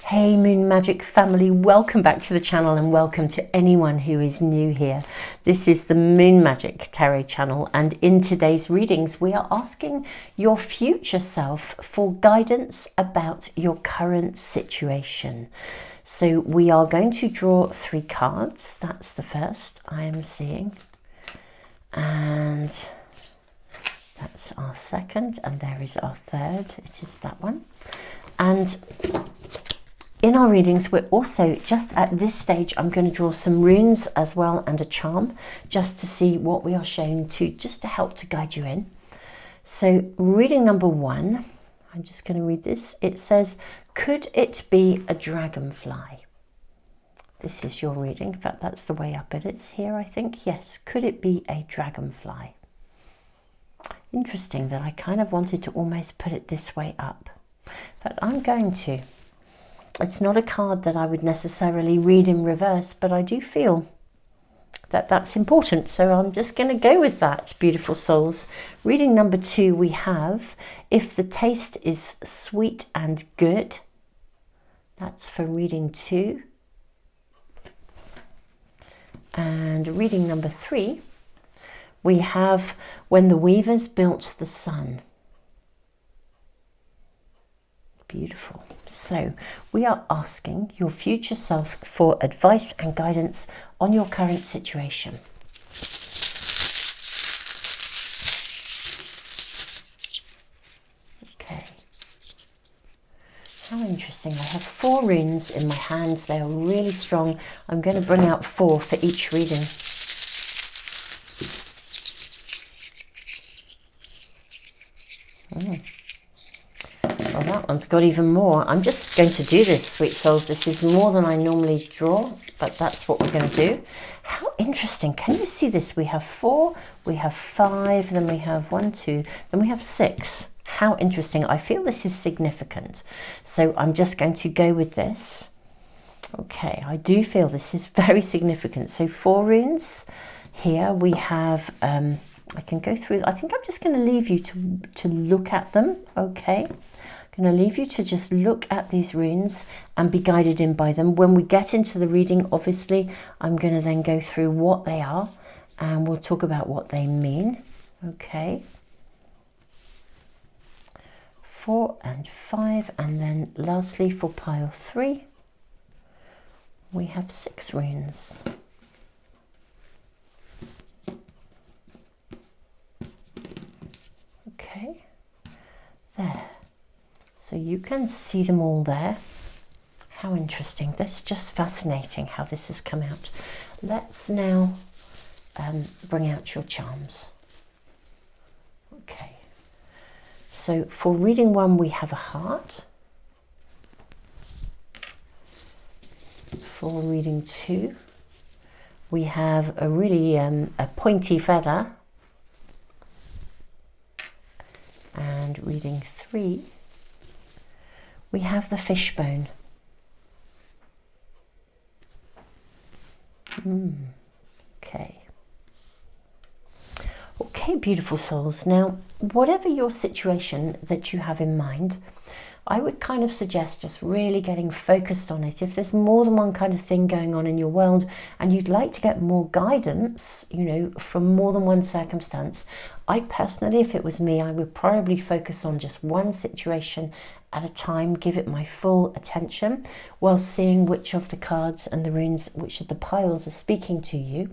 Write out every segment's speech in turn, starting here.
Hey Moon Magic family, welcome back to the channel and welcome to anyone who is new here. This is the Moon Magic Tarot channel, and in today's readings we are asking your future self for guidance about your current situation. So we are going to draw 3 cards. That's the first I am seeing, and that's our second, and there is our third. It is that one. And in our readings, we're also, just at this stage, I'm going to draw some runes as well and a charm, just to see what we are shown to, just to help to guide you in. So reading number 1, I'm just going to read this. It says, could it be a dragonfly? This is your reading. In fact, that's the way up it is here, I think. Yes, could it be a dragonfly? Interesting that I kind of wanted to almost put it this way up, but I'm going to. It's not a card that I would necessarily read in reverse, but I do feel that that's important. So I'm just going to go with that, beautiful souls. Reading number 2, we have, if the taste is sweet and good. That's for reading 2. And reading number 3, we have, when the weavers built the sun. Beautiful. So we are asking your future self for advice and guidance on your current situation. Okay. How interesting. I have 4 runes in my hand. They are really strong. I'm going to bring out 4 for each reading. Well, that one's got even more. I'm just going to do this, sweet souls. This is more than I normally draw, but that's what we're going to do. How interesting. Can you see this? We have 4, we have 5, then we have 1, 2, then we have 6. How interesting. I feel this is significant. So I'm just going to go with this. Okay, I do feel this is very significant. So 4 runes. Here we have, I can go through, I think I'm just going to leave you to look at them, okay? I'm going to leave you to just look at these runes and be guided in by them. When we get into the reading, obviously, I'm going to then go through what they are and we'll talk about what they mean, okay? 4 and 5, and then lastly for pile 3, we have 6 runes. Okay, there. So you can see them all there. How interesting. That's just fascinating how this has come out. Let's now bring out your charms. Okay. So for reading 1, we have a heart. For reading 2, we have a really a pointy feather. And reading 3, we have the fishbone. Okay. Okay, beautiful souls. Now, whatever your situation that you have in mind, I would kind of suggest just really getting focused on it. If there's more than one kind of thing going on in your world and you'd like to get more guidance, you know, from more than one circumstance, I personally, if it was me, I would probably focus on just one situation at a time, give it my full attention while seeing which of the cards and the runes, which of the piles are speaking to you.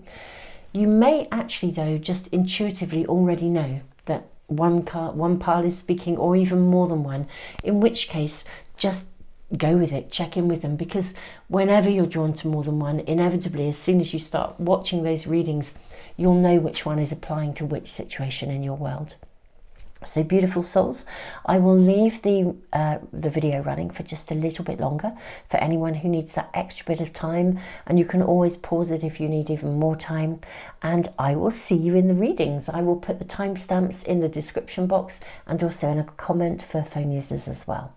You may actually, though, just intuitively already know that one pile is speaking, or even more than one, in which case just go with it, check in with them, because whenever you're drawn to more than one, inevitably as soon as you start watching those readings, you'll know which one is applying to which situation in your world. So beautiful souls, I will leave the video running for just a little bit longer for anyone who needs that extra bit of time, and you can always pause it if you need even more time, and I will see you in the readings. I will put the timestamps in the description box and also in a comment for phone users as well.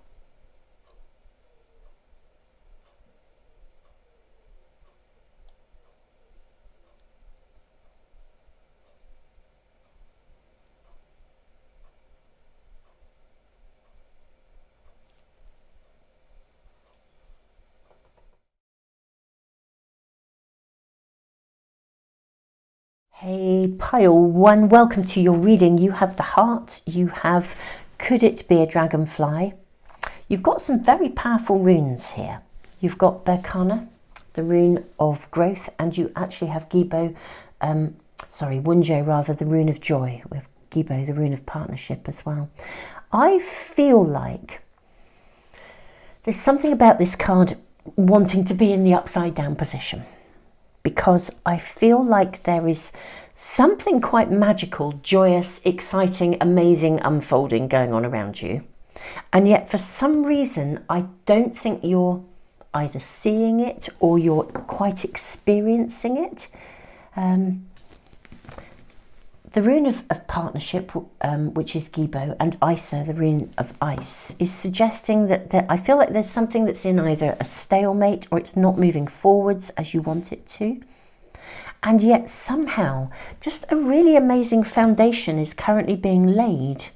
Hey, pile one, welcome to your reading. You have the heart, you have could it be a dragonfly? You've got some very powerful runes here. You've got Berkana, the rune of growth, and you actually have Wunjo rather, the rune of joy, with Gibo, the rune of partnership as well. I feel like there's something about this card wanting to be in the upside down position, because I feel like there is something quite magical, joyous, exciting, amazing unfolding going on around you. And yet for some reason, I don't think you're either seeing it or you're quite experiencing it. The rune of partnership, which is Gibo, and Isa, the rune of ice, is suggesting that I feel like there's something that's in either a stalemate or it's not moving forwards as you want it to. And yet somehow just a really amazing foundation is currently being laid.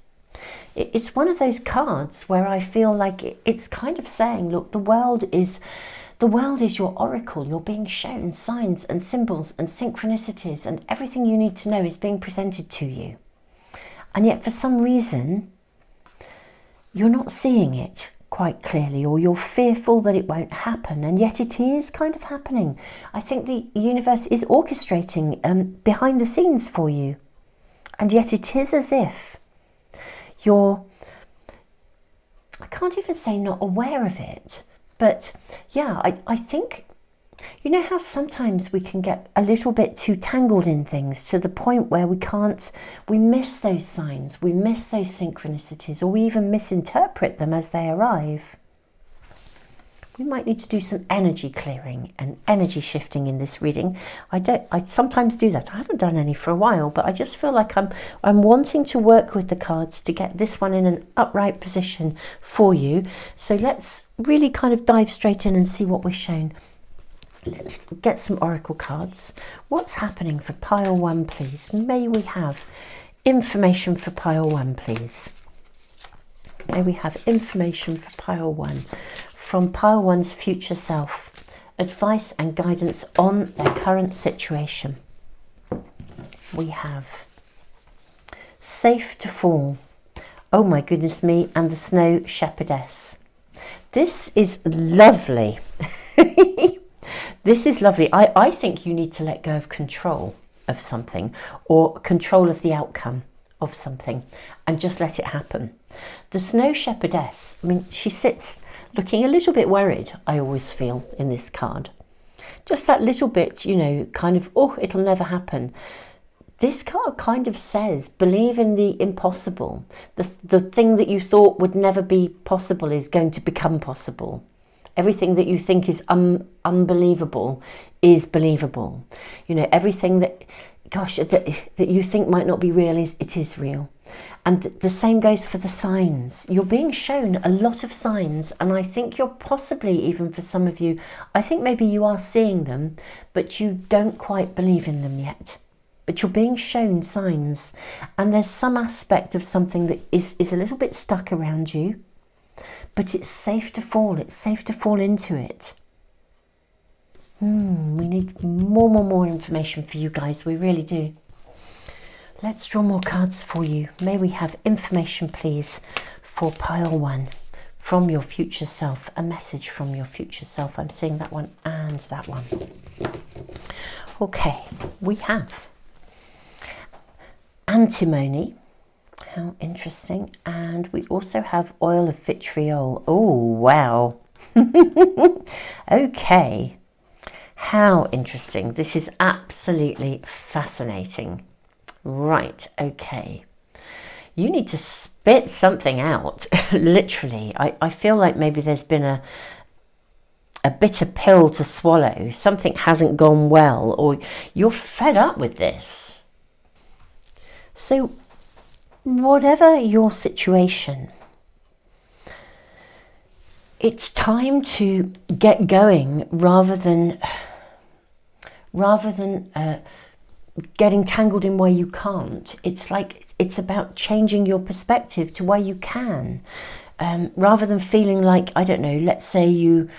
It's one of those cards where I feel like it's kind of saying, look, the world is your oracle. You're being shown signs and symbols and synchronicities, and everything you need to know is being presented to you. And yet for some reason, you're not seeing it quite clearly, or you're fearful that it won't happen, and yet it is kind of happening. I think the universe is orchestrating behind the scenes for you, and yet it is as if you're, I can't even say not aware of it, but yeah, I think, you know how sometimes we can get a little bit too tangled in things to the point where we miss those signs, we miss those synchronicities, or we even misinterpret them as they arrive. We might need to do some energy clearing and energy shifting in this reading. I sometimes do that. I haven't done any for a while, but I just feel like I'm wanting to work with the cards to get this one in an upright position for you. So let's really kind of dive straight in and see what we're shown. Let's get some oracle cards. What's happening for pile one, please? May we have information for pile one, please? May we have information for pile one from pile one's future self, advice and guidance on their current situation. We have safe to fall, oh my goodness me, and the snow shepherdess. This is lovely. This is lovely. I think you need to let go of control of something, or control of the outcome of something, and just let it happen. The snow shepherdess, I mean, she sits looking a little bit worried, I always feel, in this card. Just that little bit, you know, kind of, oh, it'll never happen. This card kind of says, believe in the impossible. The thing that you thought would never be possible is going to become possible. Everything that you think is unbelievable is believable. You know, everything that, gosh, that you think might not be real, it is real. And the same goes for the signs. You're being shown a lot of signs, and I think you're possibly, even for some of you, I think maybe you are seeing them, but you don't quite believe in them yet. But you're being shown signs, and there's some aspect of something that is a little bit stuck around you, but it's safe to fall. It's safe to fall into it. We need more information for you guys. We really do. Let's draw more cards for you. May we have information, please, for pile one from your future self. A message from your future self. I'm seeing that one and that one. Okay, we have antimony. How interesting. And we also have oil of vitriol. Oh, wow. Okay. How interesting. This is absolutely fascinating. Right, okay. You need to spit something out, literally. I feel like maybe there's been a bitter pill to swallow. Something hasn't gone well, or you're fed up with this. So, whatever your situation, it's time to get going rather than getting tangled in where you can't. It's like it's about changing your perspective to where you can, rather than feeling like, I don't know, let's say you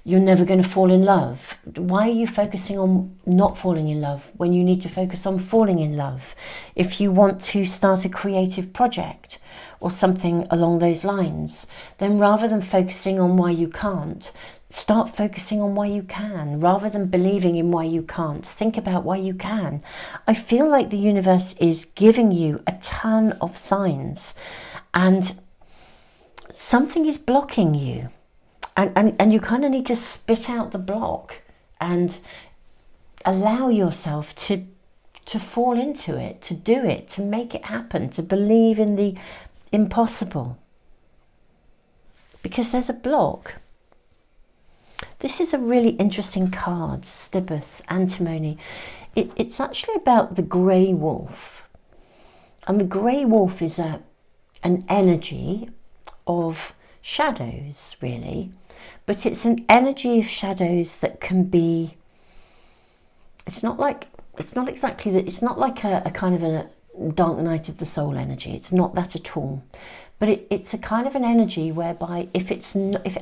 you're never going to fall in love. Why are you focusing on not falling in love when you need to focus on falling in love? If you want to start a creative project or something along those lines, then rather than focusing on why you can't, start focusing on why you can. Rather than believing in why you can't, think about why you can. I feel like the universe is giving you a ton of signs, and something is blocking you. And you kind of need to spit out the block and allow yourself to fall into it, to do it, to make it happen, to believe in the impossible. Because there's a block. This is a really interesting card, Stibus, Antimony. It's actually about the grey wolf. And the grey wolf is an energy of shadows, really. But it's an energy of shadows that can be, it's not like a kind of a dark night of the soul energy. It's not that at all. But it's a kind of an energy whereby if it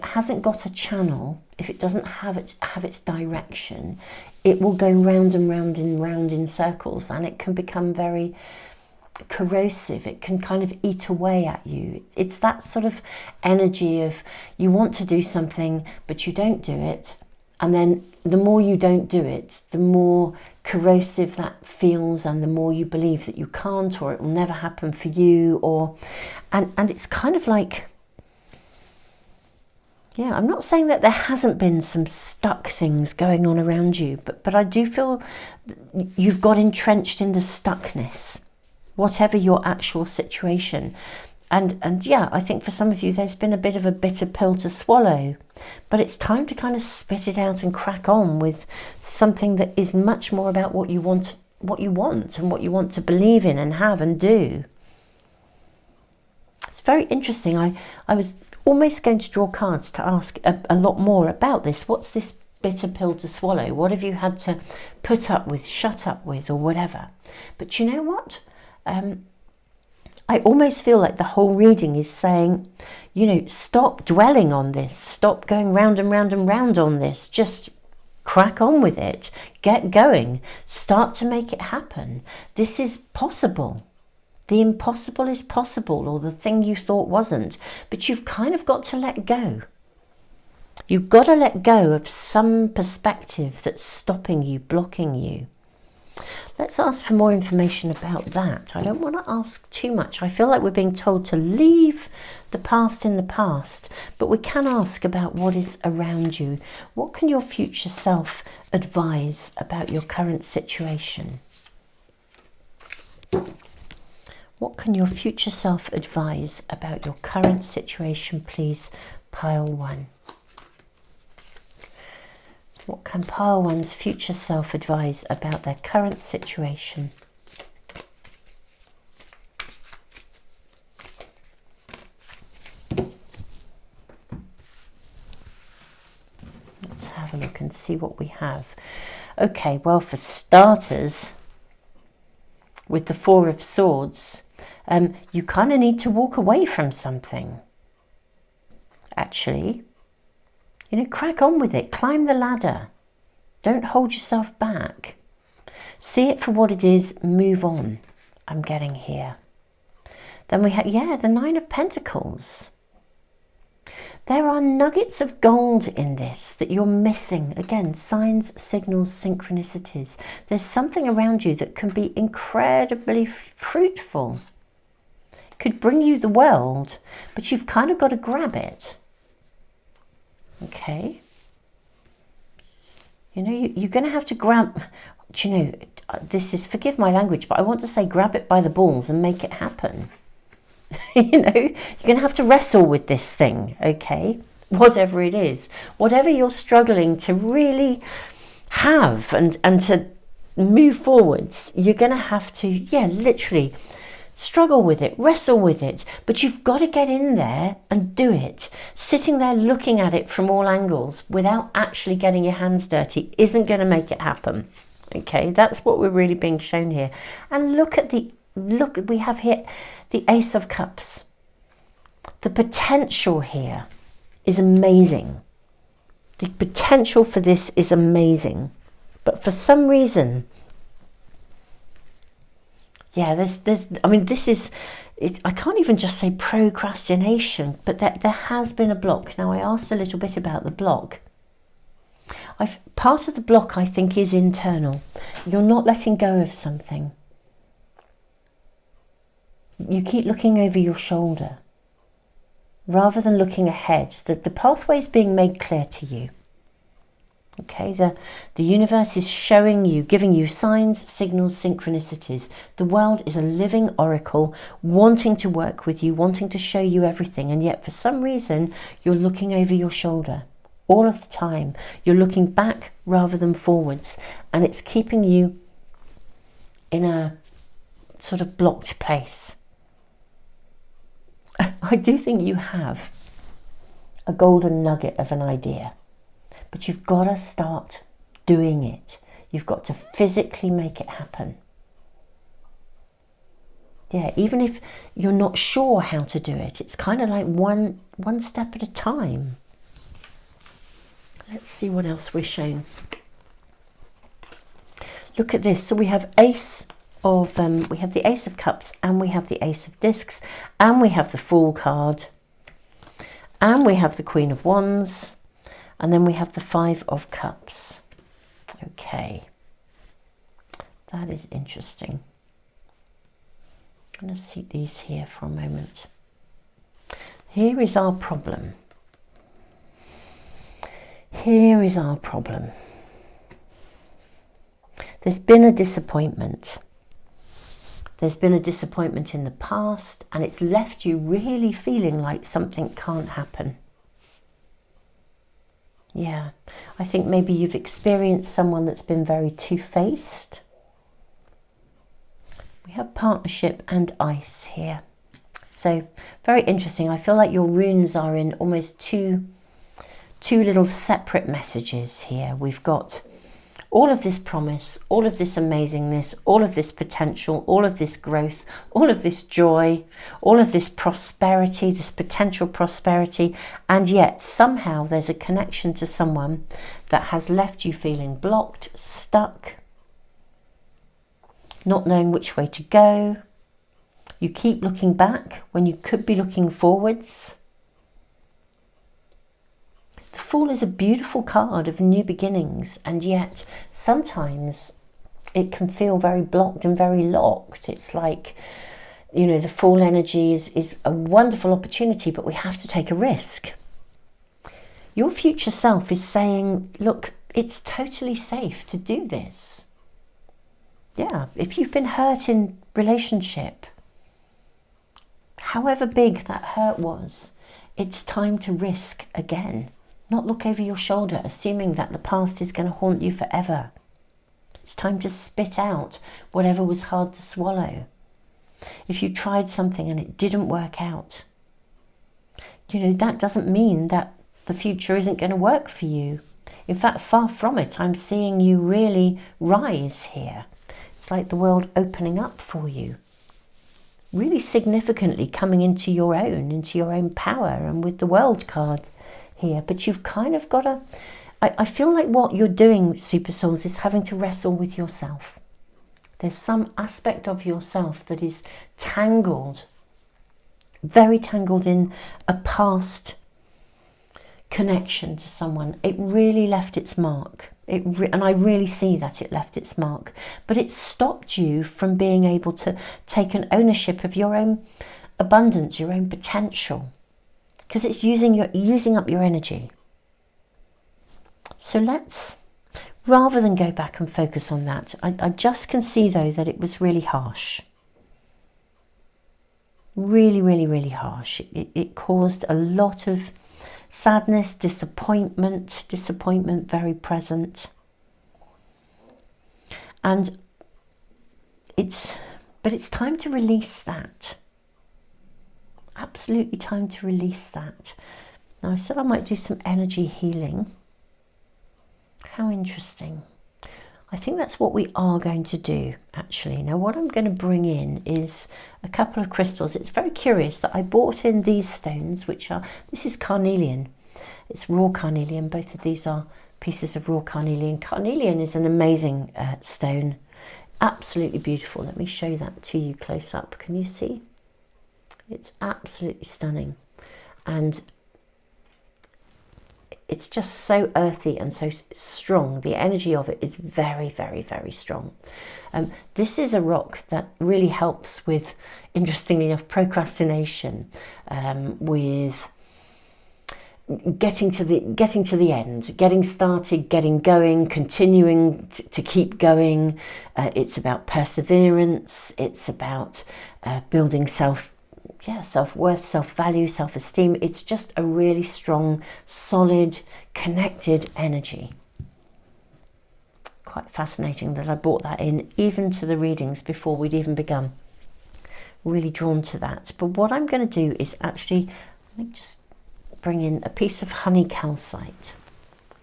hasn't got a channel, if it doesn't have its direction, it will go round and round in circles, and it can become very corrosive. It can kind of eat away at you. It's that sort of energy of you want to do something but you don't do it, and then the more you don't do it, the more corrosive that feels, and the more you believe that you can't, or it will never happen for you, and it's kind of like, yeah, I'm not saying that there hasn't been some stuck things going on around you, but I do feel you've got entrenched in the stuckness, whatever your actual situation. And yeah, I think for some of you there's been a bit of a bitter pill to swallow, but it's time to kind of spit it out and crack on with something that is much more about what you want and what you want to believe in and have and do. It's very interesting. I was almost going to draw cards to ask a lot more about this. What's this bitter pill to swallow? What have you had to put up with, shut up with, or whatever? But you know what? I almost feel like the whole reading is saying, you know, stop dwelling on this, stop going round and round and round on this, just crack on with it, get going, start to make it happen. This is possible. The impossible is possible, or the thing you thought wasn't, but you've kind of got to let go. You've got to let go of some perspective that's stopping you, blocking you. Let's ask for more information about that. I don't want to ask too much. I feel like we're being told to leave the past in the past, but we can ask about what is around you. What can your future self advise about your current situation? What can your future self advise about your current situation, please? Pile 1. What can Pile 1's future self advise about their current situation? Let's have a look and see what we have. Okay, well, for starters, with the 4 of Swords, you kind of need to walk away from something, actually. You know, crack on with it. Climb the ladder. Don't hold yourself back. See it for what it is. Move on. I'm getting here. Then we have, yeah, the 9 of Pentacles. There are nuggets of gold in this that you're missing. Again, signs, signals, synchronicities. There's something around you that can be incredibly fruitful. Could bring you the world, but you've kind of got to grab it. Okay, you know, you're going to have to grab, you know, this is, forgive my language, but I want to say grab it by the balls and make it happen. You know, you're going to have to wrestle with this thing, okay, whatever it is, whatever you're struggling to really have and to move forwards, you're going to have to, yeah, literally struggle with it, wrestle with it, but you've got to get in there and do it. Sitting there looking at it from all angles without actually getting your hands dirty isn't going to make it happen. Okay, that's what we're really being shown here. And look, we have here the Ace of Cups. The potential here is amazing. The potential for this is amazing. But for some reason, yeah, I mean, this is, I can't even just say procrastination, but there has been a block. Now, I asked a little bit about the block. Part of the block, I think, is internal. You're not letting go of something. You keep looking over your shoulder rather than looking ahead. The pathway is being made clear to you. Okay, the universe is showing you, giving you signs, signals, synchronicities. The world is a living oracle wanting to work with you, wanting to show you everything. And yet for some reason, you're looking over your shoulder all of the time. You're looking back rather than forwards. And it's keeping you in a sort of blocked place. I do think you have a golden nugget of an idea. But you've got to start doing it. You've got to physically make it happen. Yeah, even if you're not sure how to do it, it's kind of like one step at a time. Let's see what else we're shown. Look at this. So we have we have the Ace of Cups, and we have the Ace of Discs, and we have the Fool card, and we have the Queen of Wands. And then we have the Five of Cups. Okay. That is interesting. I'm going to see these here for a moment. Here is our problem. Here is our problem. There's been a disappointment. There's been a disappointment in the past, and it's left you really feeling like something can't happen. Yeah, I think maybe you've experienced someone that's been very two-faced. We have partnership and ice here. So very interesting. I feel like your runes are in almost two little separate messages here. We've got all of this promise, all of this amazingness, all of this potential, all of this growth, all of this joy, all of this prosperity, this potential prosperity, and yet somehow there's a connection to someone that has left you feeling blocked, stuck, not knowing which way to go. You keep looking back when you could be looking forwards. The Fool is a beautiful card of new beginnings, and yet sometimes it can feel very blocked and very locked. It's like, you know, the Fool energy is a wonderful opportunity, but we have to take a risk. Your future self is saying, look, it's totally safe to do this. Yeah, if you've been hurt in relationship, however big that hurt was, it's time to risk again. Not look over your shoulder, assuming that the past is going to haunt you forever. It's time to spit out whatever was hard to swallow. If you tried something and it didn't work out, you know, that doesn't mean that the future isn't going to work for you. In fact, far from it. I'm seeing you really rise here. It's like the world opening up for you. Really significantly coming into your own power, and with the World card here. But you've kind of got to, I feel like what you're doing, Super Souls, is having to wrestle with yourself. There's some aspect of yourself that is tangled, very tangled in a past connection to someone. It really left its mark. And I really see that it left its mark. But it stopped you from being able to take an ownership of your own abundance, your own potential. Because it's using up your energy. So let's, rather than go back and focus on that, I just can see though that it was really harsh. Really, really, really harsh. It caused a lot of sadness, disappointment very present. And it's time to release that. Absolutely time to release that. Now I said I might do some energy healing. How interesting. I think that's what we are going to do, actually. Now what I'm going to bring in is a couple of crystals. It's very curious that I bought in these stones, which are, this is carnelian, It's raw carnelian. Both of these are pieces of raw carnelian. Carnelian is an amazing stone. Absolutely beautiful. Let me show that to you close up. Can you see? It's absolutely stunning. And it's just so earthy and so strong. The energy of it is very, very, very strong. This is a rock that really helps with, interestingly enough, procrastination, with getting to the end, getting started, getting going, continuing to keep going. It's about perseverance. It's about building self-worth, self-value, self-esteem. It's just a really strong, solid, connected energy. Quite fascinating that I brought that in even to the readings before we'd even begun. Really drawn to that. But what I'm going to do is actually, let me just bring in a piece of honey calcite.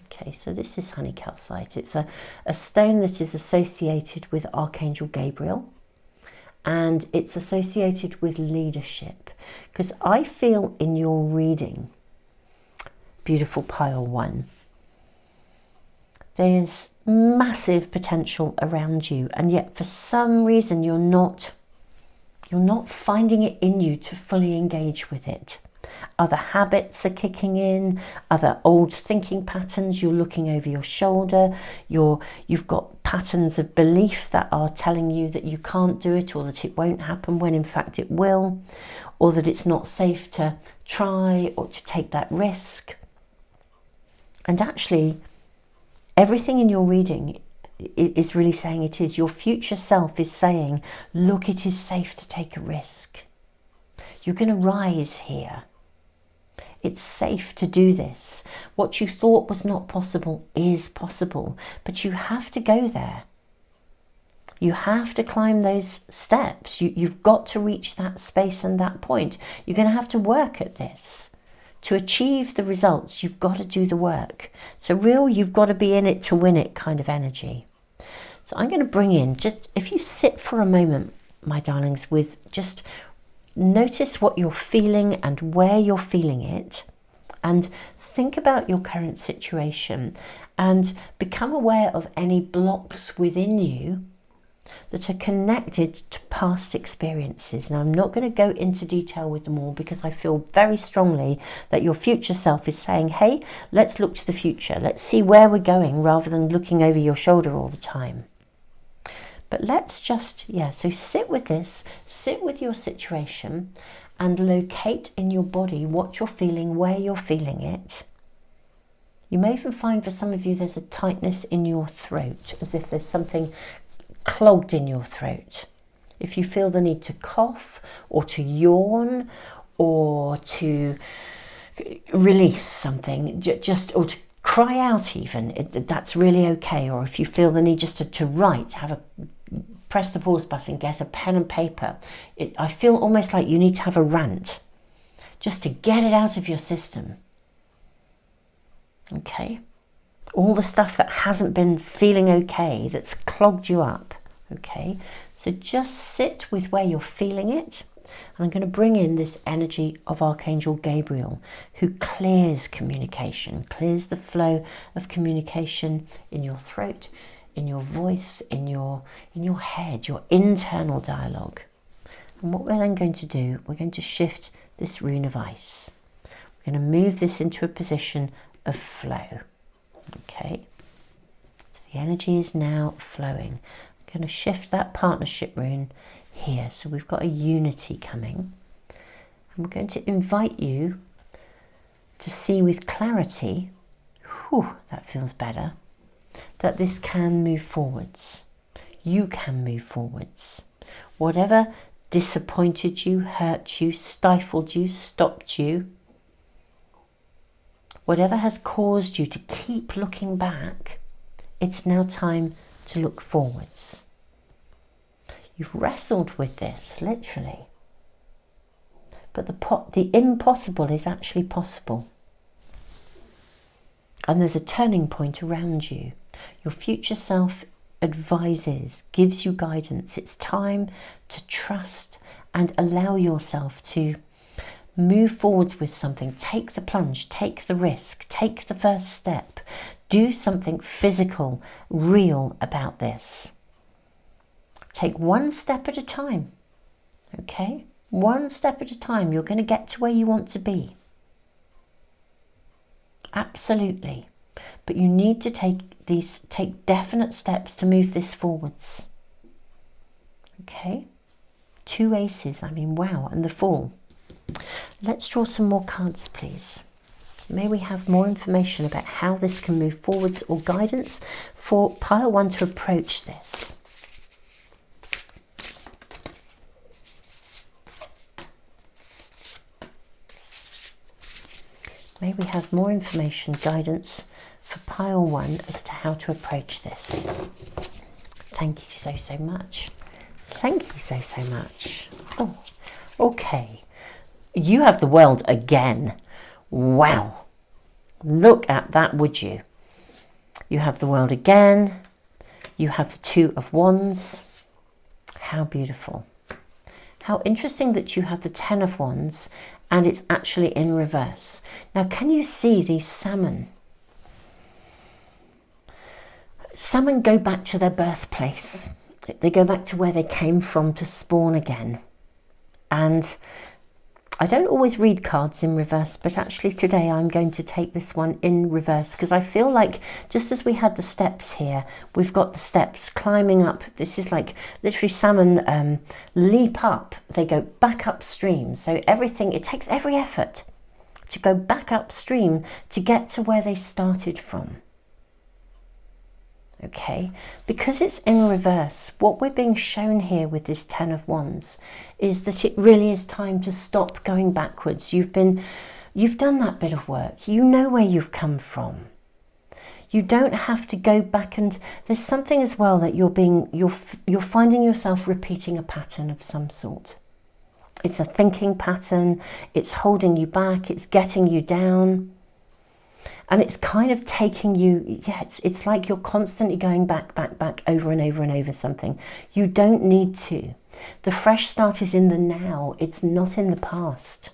Okay, so this is honey calcite. It's a stone that is associated with Archangel Gabriel. And it's associated with leadership, because I feel in your reading, beautiful pile 1, there's massive potential around you, and yet for some reason you're not finding it in you to fully engage with it. Other habits are kicking in, other old thinking patterns. You're looking over your shoulder. You've got patterns of belief that are telling you that you can't do it, or that it won't happen when in fact it will, or that it's not safe to try or to take that risk. And actually, everything in your reading is really saying it is. Your future self is saying, look, it is safe to take a risk. You're going to rise here. It's safe to do this. What you thought was not possible is possible, but you have to go there. You have to climb those steps. You've got to reach that space and that point. You're going to have to work at this. To achieve the results, you've got to do the work. So you've got to be in it to win it kind of energy. So I'm going to bring in, just if you sit for a moment, my darlings, with just notice what you're feeling and where you're feeling it, and think about your current situation and become aware of any blocks within you that are connected to past experiences. Now, I'm not going to go into detail with them all, because I feel very strongly that your future self is saying, hey, let's look to the future. Let's see where we're going, rather than looking over your shoulder all the time. But let's just, so sit with this, sit with your situation, and locate in your body what you're feeling, where you're feeling it. You may even find, for some of you, there's a tightness in your throat, as if there's something clogged in your throat. If you feel the need to cough, or to yawn, or to release something, or to cry out even, that's really okay. Or if you feel the need just to write, press the pause button, get a pen and paper. I feel almost like you need to have a rant, just to get it out of your system. Okay? All the stuff that hasn't been feeling okay, that's clogged you up. Okay? So just sit with where you're feeling it. And I'm going to bring in this energy of Archangel Gabriel, who clears communication, clears the flow of communication in your throat, in your voice, in your head, your internal dialogue. And what we're then going to do, we're going to shift this rune of ice. We're going to move this into a position of flow. Okay? So the energy is now flowing. I'm going to shift that partnership rune here. So we've got a unity coming. And we're going to invite you to see with clarity, that feels better, that this can move forwards. You can move forwards. Whatever disappointed you, hurt you, stifled you, stopped you, whatever has caused you to keep looking back, it's now time to look forwards. You've wrestled with this, literally. But the impossible is actually possible. And there's a turning point around you. Your future self advises, gives you guidance. It's time to trust and allow yourself to Move forwards with something. Take the plunge, take the risk, take the first step. Do something physical, real about this. Take one step at a time, okay? One step at a time. You're going to get to where you want to be. Absolutely. But you need to take definite steps to move this forwards. Okay? 2 aces, I mean, wow, and the Fool. Let's draw some more cards, please. May we have more information about how this can move forwards, or guidance for pile 1 to approach this. May we have more information, guidance for pile 1 as to how to approach this. Thank you so much. Thank you so much. Oh, okay. You have the World again. Wow. Look at that, would you? You have the World again. You have the 2 of Wands. How beautiful. How interesting that you have the 10 of Wands and it's actually in reverse. Now, can you see these salmon? Salmon go back to their birthplace. They go back to where they came from to spawn again. And I don't always read cards in reverse, but actually today I'm going to take this one in reverse because I feel like just as we had the steps here, we've got the steps climbing up. This is like literally salmon leap up. They go back upstream. So everything, it takes every effort to go back upstream to get to where they started from. Okay, because it's in reverse, what we're being shown here with this 10 of Wands is that it really is time to stop going backwards. You've done that bit of work. You know where you've come from. You don't have to go back, and there's something as well that you're finding yourself repeating a pattern of some sort. It's a thinking pattern. It's holding you back. It's getting you down. And it's kind of taking you, yeah, it's like you're constantly going back, over and over something. You don't need to. The fresh start is in the now. It's not in the past.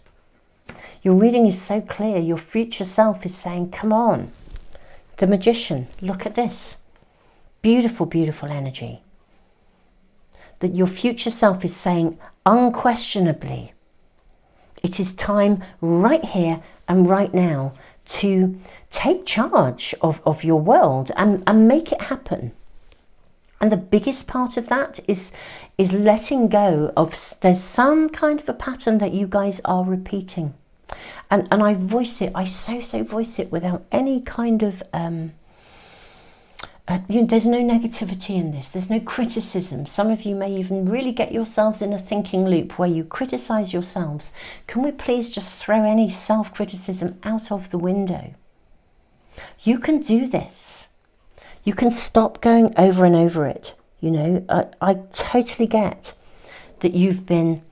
Your reading is so clear. Your future self is saying, come on. The Magician, look at this. Beautiful, beautiful energy. That your future self is saying, unquestionably, it is time right here and right now to take charge of your world and make it happen. And the biggest part of that is letting go of, there's some kind of a pattern that you guys are repeating. And I voice it, I so voice it without any kind of, there's no negativity in this, there's no criticism. Some of you may even really get yourselves in a thinking loop where you criticize yourselves. Can we please just throw any self-criticism out of the window? You can do this. You can stop going over and over it. You know, I totally get that you've been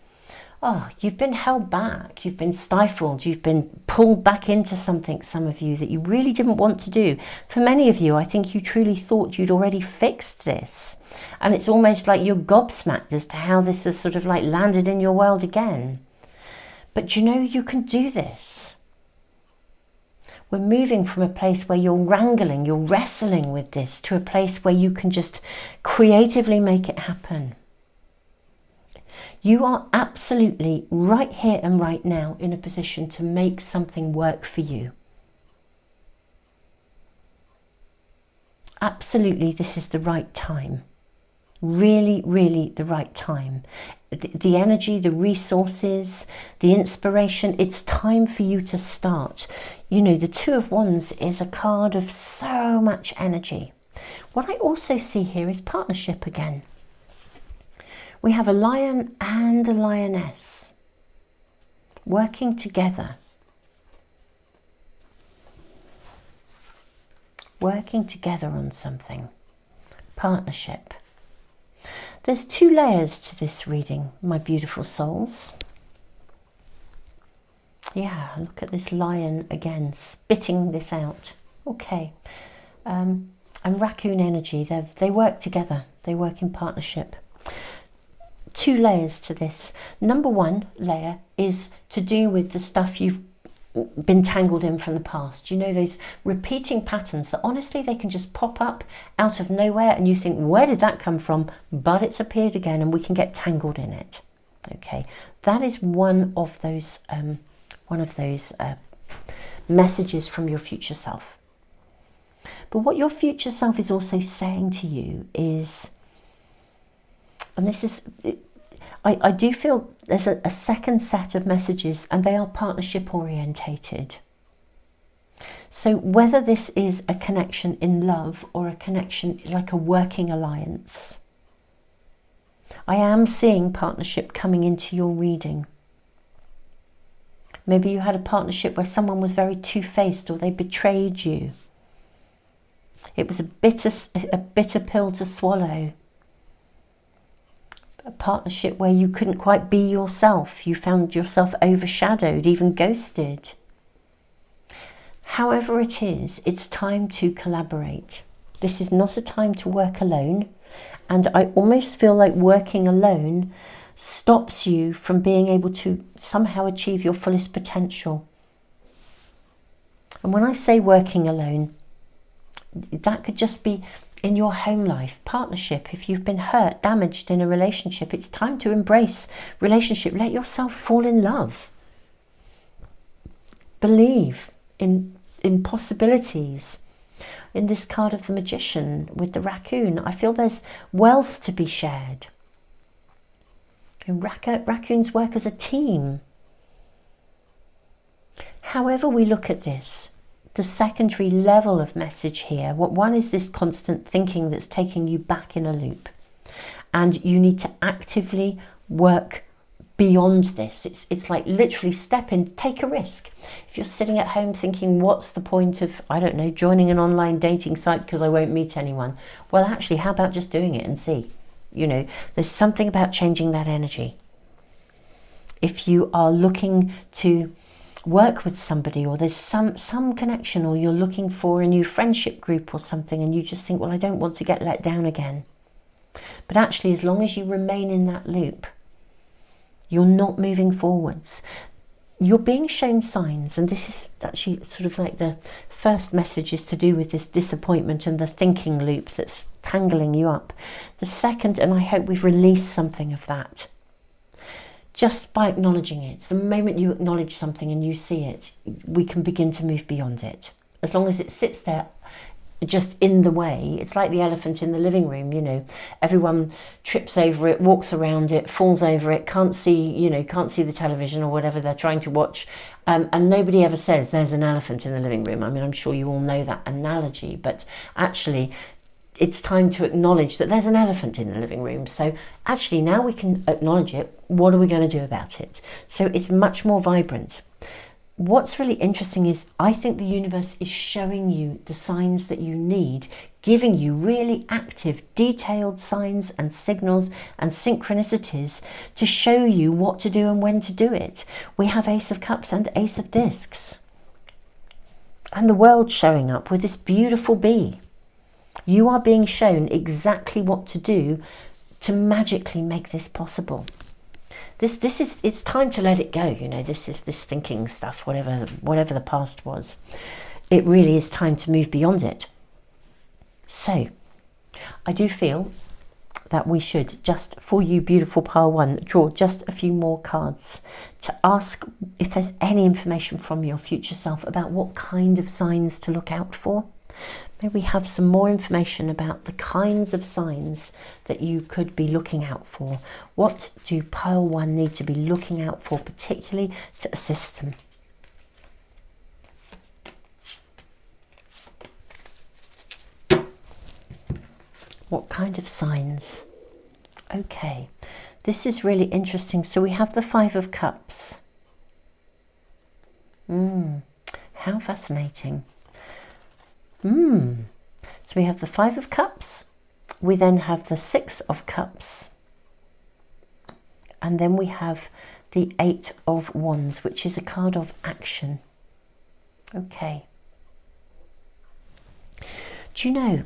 held back, you've been stifled, you've been pulled back into something, some of you, that you really didn't want to do. For many of you, I think you truly thought you'd already fixed this. And it's almost like you're gobsmacked as to how this has sort of like landed in your world again. But you know, you can do this. We're moving from a place where you're wrangling, you're wrestling with this, to a place where you can just creatively make it happen. You are absolutely right here and right now in a position to make something work for you. Absolutely, this is the right time. Really, really the right time. The energy, the resources, the inspiration, it's time for you to start. You know, the 2 of Wands is a card of so much energy. What I also see here is partnership again. We have a lion and a lioness working together. Working together on something. Partnership. There's 2 layers to this reading, my beautiful souls. Yeah, look at this lion again, spitting this out. Okay. And raccoon energy, they work together. They work in partnership. two layers to this. Number one layer is to do with the stuff you've been tangled in from the past. You know, those repeating patterns that honestly they can just pop up out of nowhere and you think, where did that come from? But it's appeared again and we can get tangled in it. Okay, that is one of those messages from your future self. But what your future self is also saying to you is, and this is, I do feel there's a second set of messages, and they are partnership orientated. So whether this is a connection in love or a connection like a working alliance, I am seeing partnership coming into your reading. Maybe you had a partnership where someone was very two-faced, or they betrayed you. It was a bitter pill to swallow. A partnership where you couldn't quite be yourself. You found yourself overshadowed, even ghosted. However it is, it's time to collaborate. This is not a time to work alone. And I almost feel like working alone stops you from being able to somehow achieve your fullest potential. And when I say working alone, that could just be in your home life, partnership. If you've been hurt, damaged in a relationship, it's time to embrace relationship. Let yourself fall in love. Believe in possibilities. In this card of the Magician with the raccoon, I feel there's wealth to be shared. And raccoons work as a team. However we look at this, the secondary level of message here, one is this constant thinking that's taking you back in a loop, and you need to actively work beyond this. It's like literally step in, take a risk. If you're sitting at home thinking, what's the point of, I don't know, joining an online dating site because I won't meet anyone? Well, actually, how about just doing it and see? You know, there's something about changing that energy. If you are looking to work with somebody, or there's some connection, or you're looking for a new friendship group or something, and you just think, well, I don't want to get let down again. But actually, as long as you remain in that loop, you're not moving forwards. You're being shown signs, and this is actually sort of like the first message is to do with this disappointment and the thinking loop that's tangling you up. The second, and I hope we've released something of that, just by acknowledging it. The moment you acknowledge something and you see it, we can begin to move beyond it. As long as it sits there just in the way, it's like the elephant in the living room, you know, everyone trips over it, walks around it, falls over it, can't see the television or whatever they're trying to watch, and nobody ever says there's an elephant in the living room. I mean, I'm sure you all know that analogy, but actually it's time to acknowledge that there's an elephant in the living room. So actually now we can acknowledge it. What are we going to do about it? So it's much more vibrant. What's really interesting is I think the universe is showing you the signs that you need, giving you really active, detailed signs and signals and synchronicities to show you what to do and when to do it. We have Ace of Cups and Ace of Discs. And the world showing up with this beautiful bee. You are being shown exactly what to do to magically make this possible. It's time to let it go, you know, this thinking stuff, whatever the past was. It really is time to move beyond it. So, I do feel that we should, just for you, beautiful pile one, draw just a few more cards to ask if there's any information from your future self about what kind of signs to look out for. Maybe we have some more information about the kinds of signs that you could be looking out for. What do pile one need to be looking out for, particularly to assist them? What kind of signs? Okay, this is really interesting. So we have the Five of Cups. How fascinating. So we have the Five of Cups, we then have the Six of Cups, and then we have the Eight of Wands, which is a card of action. Okay. Do you know,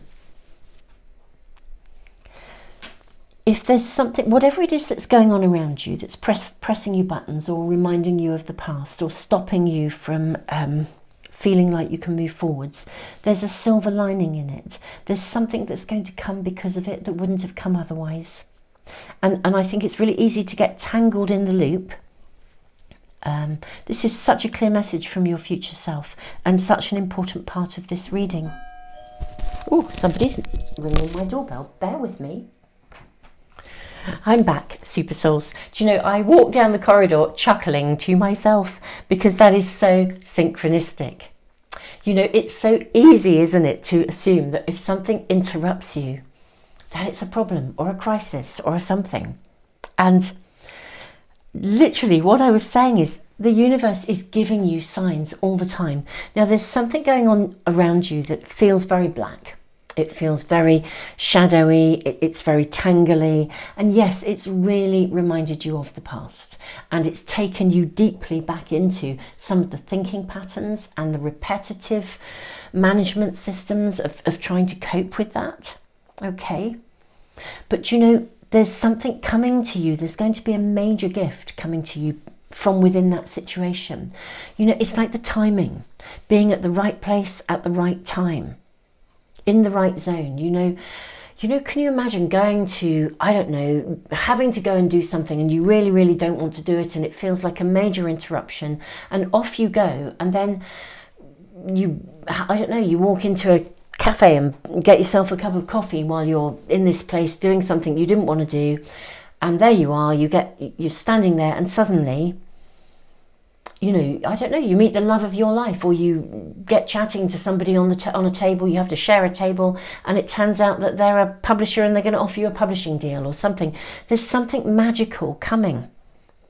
if there's something, whatever it is that's going on around you, that's pressing you buttons or reminding you of the past or stopping you from feeling like you can move forwards, there's a silver lining in it. There's something that's going to come because of it that wouldn't have come otherwise. And I think it's really easy to get tangled in the loop. This is such a clear message from your future self and such an important part of this reading. Oh, somebody's ringing my doorbell. Bear with me. I'm back, Super Souls. Do you know, I walk down the corridor chuckling to myself because that is so synchronistic. You know, it's so easy, isn't it, to assume that if something interrupts you, that it's a problem or a crisis or a something. And literally what I was saying is the universe is giving you signs all the time. Now, there's something going on around you that feels very black. It feels very shadowy, it's very tangly, and yes, it's really reminded you of the past, and it's taken you deeply back into some of the thinking patterns and the repetitive management systems of trying to cope with that. Okay, but you know, there's something coming to you. There's going to be a major gift coming to you from within that situation. You know, it's like the timing, being at the right place at the right time, in the right zone. You know, can you imagine going to, I don't know, having to go and do something and you really, really don't want to do it and it feels like a major interruption and off you go, and then you, I don't know, you walk into a cafe and get yourself a cup of coffee while you're in this place doing something you didn't want to do, and there you are, you're standing there, and suddenly, you know, I don't know, you meet the love of your life, or you get chatting to somebody on a table. You have to share a table, and it turns out that they're a publisher and they're going to offer you a publishing deal or something. There's something magical coming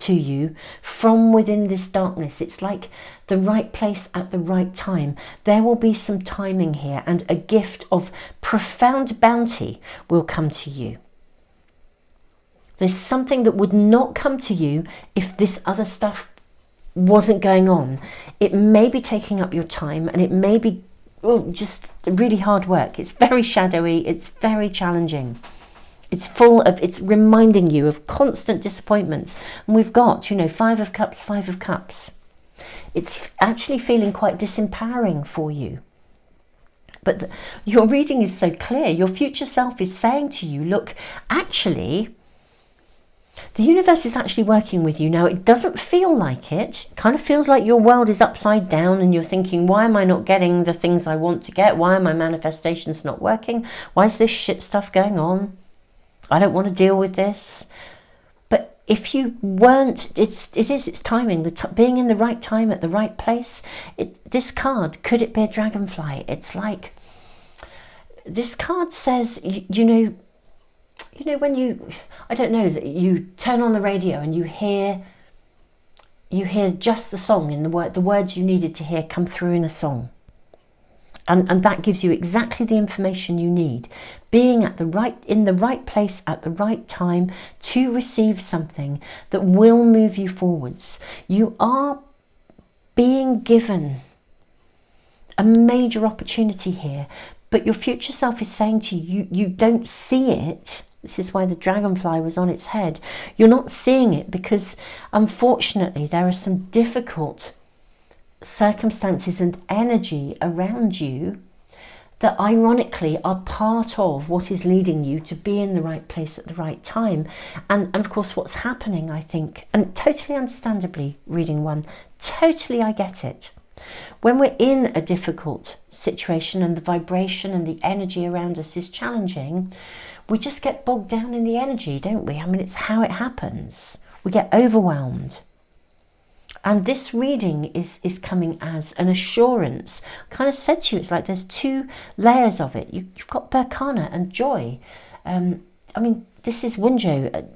to you from within this darkness. It's like the right place at the right time. There will be some timing here, and a gift of profound bounty will come to you. There's something that would not come to you if this other stuff wasn't going on. It may be taking up your time, and it may be just really hard work. It's very shadowy, it's very challenging. It's reminding you of constant disappointments. And we've got, you know, 5 of Cups, 5 of Cups. It's actually feeling quite disempowering for you. But your reading is so clear. Your future self is saying to you, look, actually, the universe is actually working with you. Now, it doesn't feel like it. It kind of feels like your world is upside down and you're thinking, why am I not getting the things I want to get? Why are my manifestations not working? Why is this shit stuff going on? I don't want to deal with this. But if you weren't, it's timing, being in the right time at the right place. This card, could it be a dragonfly? It's like, this card says, you know, when you, I don't know, that you turn on the radio and you hear just the song in the words you needed to hear come through in a song. And that gives you exactly the information you need. Being in the right place at the right time to receive something that will move you forwards. You are being given a major opportunity here, but your future self is saying to you, you don't see it. This is why the dragonfly was on its head. You're not seeing it because, unfortunately, there are some difficult circumstances and energy around you that ironically are part of what is leading you to be in the right place at the right time. And of course, what's happening, I think, and totally understandably, reading one, totally I get it. When we're in a difficult situation and the vibration and the energy around us is challenging, we just get bogged down in the energy, don't we? I mean, it's how it happens. We get overwhelmed. And this reading is coming as an assurance. I kind of said to you, it's like there's 2 layers of it. You've got Berkana and Joy. I mean, this is Wunjo.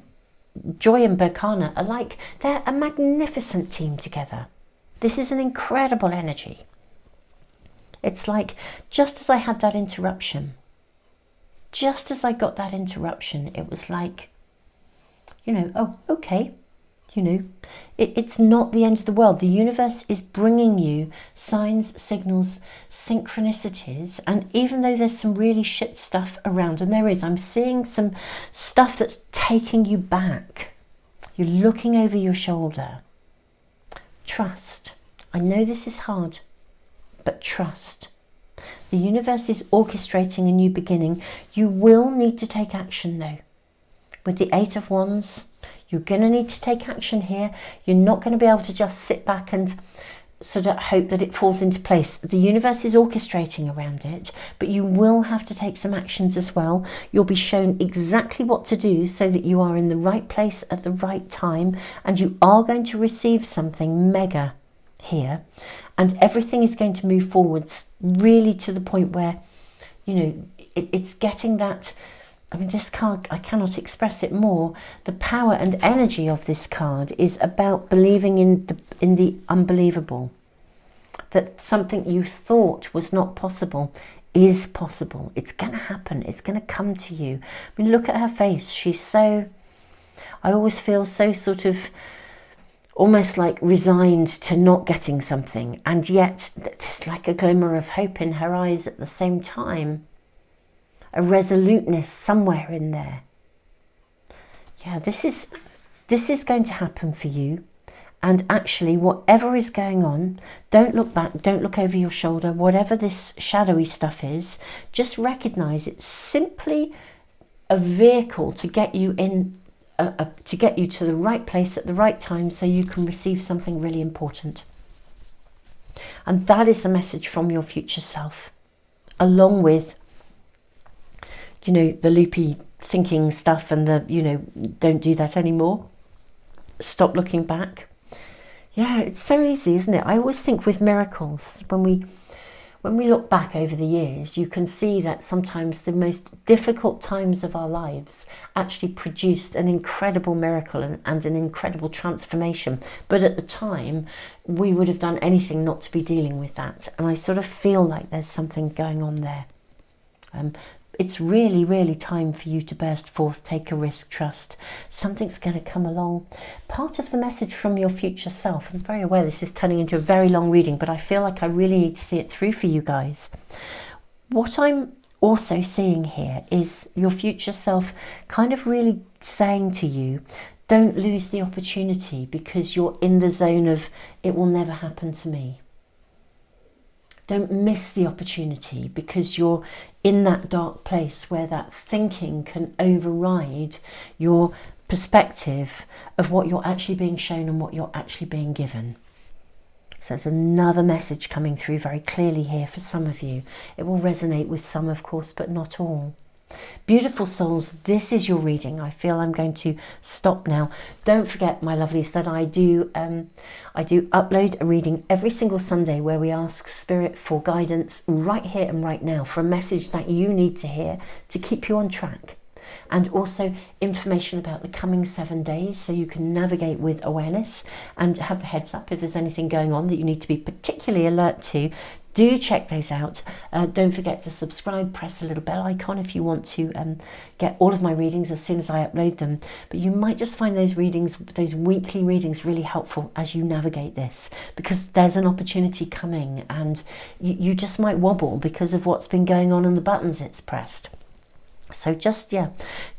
Joy and Berkana are like, they're a magnificent team together. This is an incredible energy. It's like, just as I had that interruption, just as I got that interruption, it was like, you know, oh, okay. You know, it's not the end of the world. The universe is bringing you signs, signals, synchronicities. And even though there's some really shit stuff around, and there is, I'm seeing some stuff that's taking you back. You're looking over your shoulder. Trust. I know this is hard, but trust. The universe is orchestrating a new beginning. You will need to take action though. With the Eight of Wands, you're going to need to take action here. You're not going to be able to just sit back and sort of hope that it falls into place. The universe is orchestrating around it, but you will have to take some actions as well. You'll be shown exactly what to do so that you are in the right place at the right time, and you are going to receive something mega here, and everything is going to move forwards really to the point where, you know, it's getting that. I mean, this card, I cannot express it more. The power and energy of this card is about believing in the unbelievable. That something you thought was not possible is possible. It's going to happen. It's going to come to you. I mean, look at her face. She's so, I always feel so sort of almost like resigned to not getting something. And yet there's like a glimmer of hope in her eyes at the same time. A resoluteness somewhere in there. Yeah, this is going to happen for you. And actually, whatever is going on, don't look back, don't look over your shoulder. Whatever this shadowy stuff is, just recognize it's simply a vehicle to get you in, to get you to the right place at the right time, so you can receive something really important. And that is the message from your future self, along with, you know, the loopy thinking stuff and the, you know, don't do that anymore. Stop looking back. Yeah, it's so easy, isn't it? I always think with miracles, when we look back over the years, you can see that sometimes the most difficult times of our lives actually produced an incredible miracle and an incredible transformation. But at the time, we would have done anything not to be dealing with that. And I sort of feel like there's something going on there. It's really, really time for you to burst forth, take a risk, trust. Something's going to come along. Part of the message from your future self, I'm very aware this is turning into a very long reading, but I feel like I really need to see it through for you guys. What I'm also seeing here is your future self kind of really saying to you, don't lose the opportunity because you're in the zone of, it will never happen to me. Don't miss the opportunity because you're in that dark place where that thinking can override your perspective of what you're actually being shown and what you're actually being given. So there's another message coming through very clearly here for some of you. It will resonate with some, of course, but not all. Beautiful souls, this is your reading. I feel I'm going to stop now. Don't forget, my lovelies, that I do upload a reading every single Sunday where we ask Spirit for guidance right here and right now for a message that you need to hear to keep you on track. And also information about the coming 7 days so you can navigate with awareness and have the heads up if there's anything going on that you need to be particularly alert to. Do check those out. Don't forget to subscribe, press the little bell icon if you want to get all of my readings as soon as I upload them. But you might just find those readings, those weekly readings, really helpful as you navigate this, because there's an opportunity coming and you just might wobble because of what's been going on and the buttons it's pressed. So just, yeah,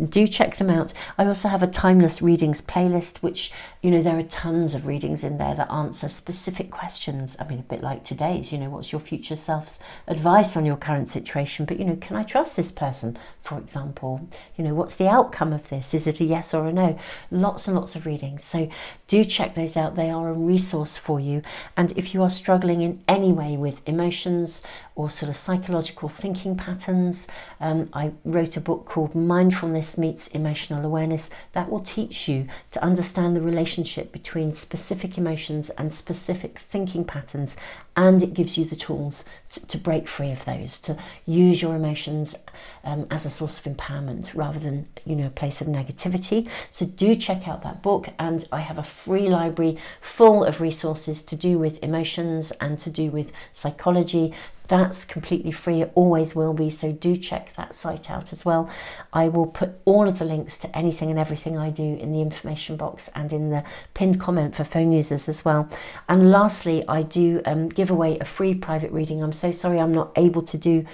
do check them out. I also have a timeless readings playlist, which, you know, there are tons of readings in there that answer specific questions. I mean, a bit like today's, you know, what's your future self's advice on your current situation? But, you know, can I trust this person, for example? You know, what's the outcome of this? Is it a yes or a no? Lots and lots of readings. So do check those out. They are a resource for you. And if you are struggling in any way with emotions or sort of psychological thinking patterns, I wrote a book called Mindfulness Meets Emotional Awareness that will teach you to understand the relationship between specific emotions and specific thinking patterns and it gives you the tools to break free of those, to use your emotions as a source of empowerment rather than, you know, a place of negativity. So do check out that book, and I have a free library full of resources to do with emotions and to do with psychology. That's completely free, it always will be, so do check that site out as well. I will put all of the links to anything and everything I do in the information box and in the pinned comment for phone users as well. And lastly, I do give away a free private reading. I'm so sorry I'm not able to do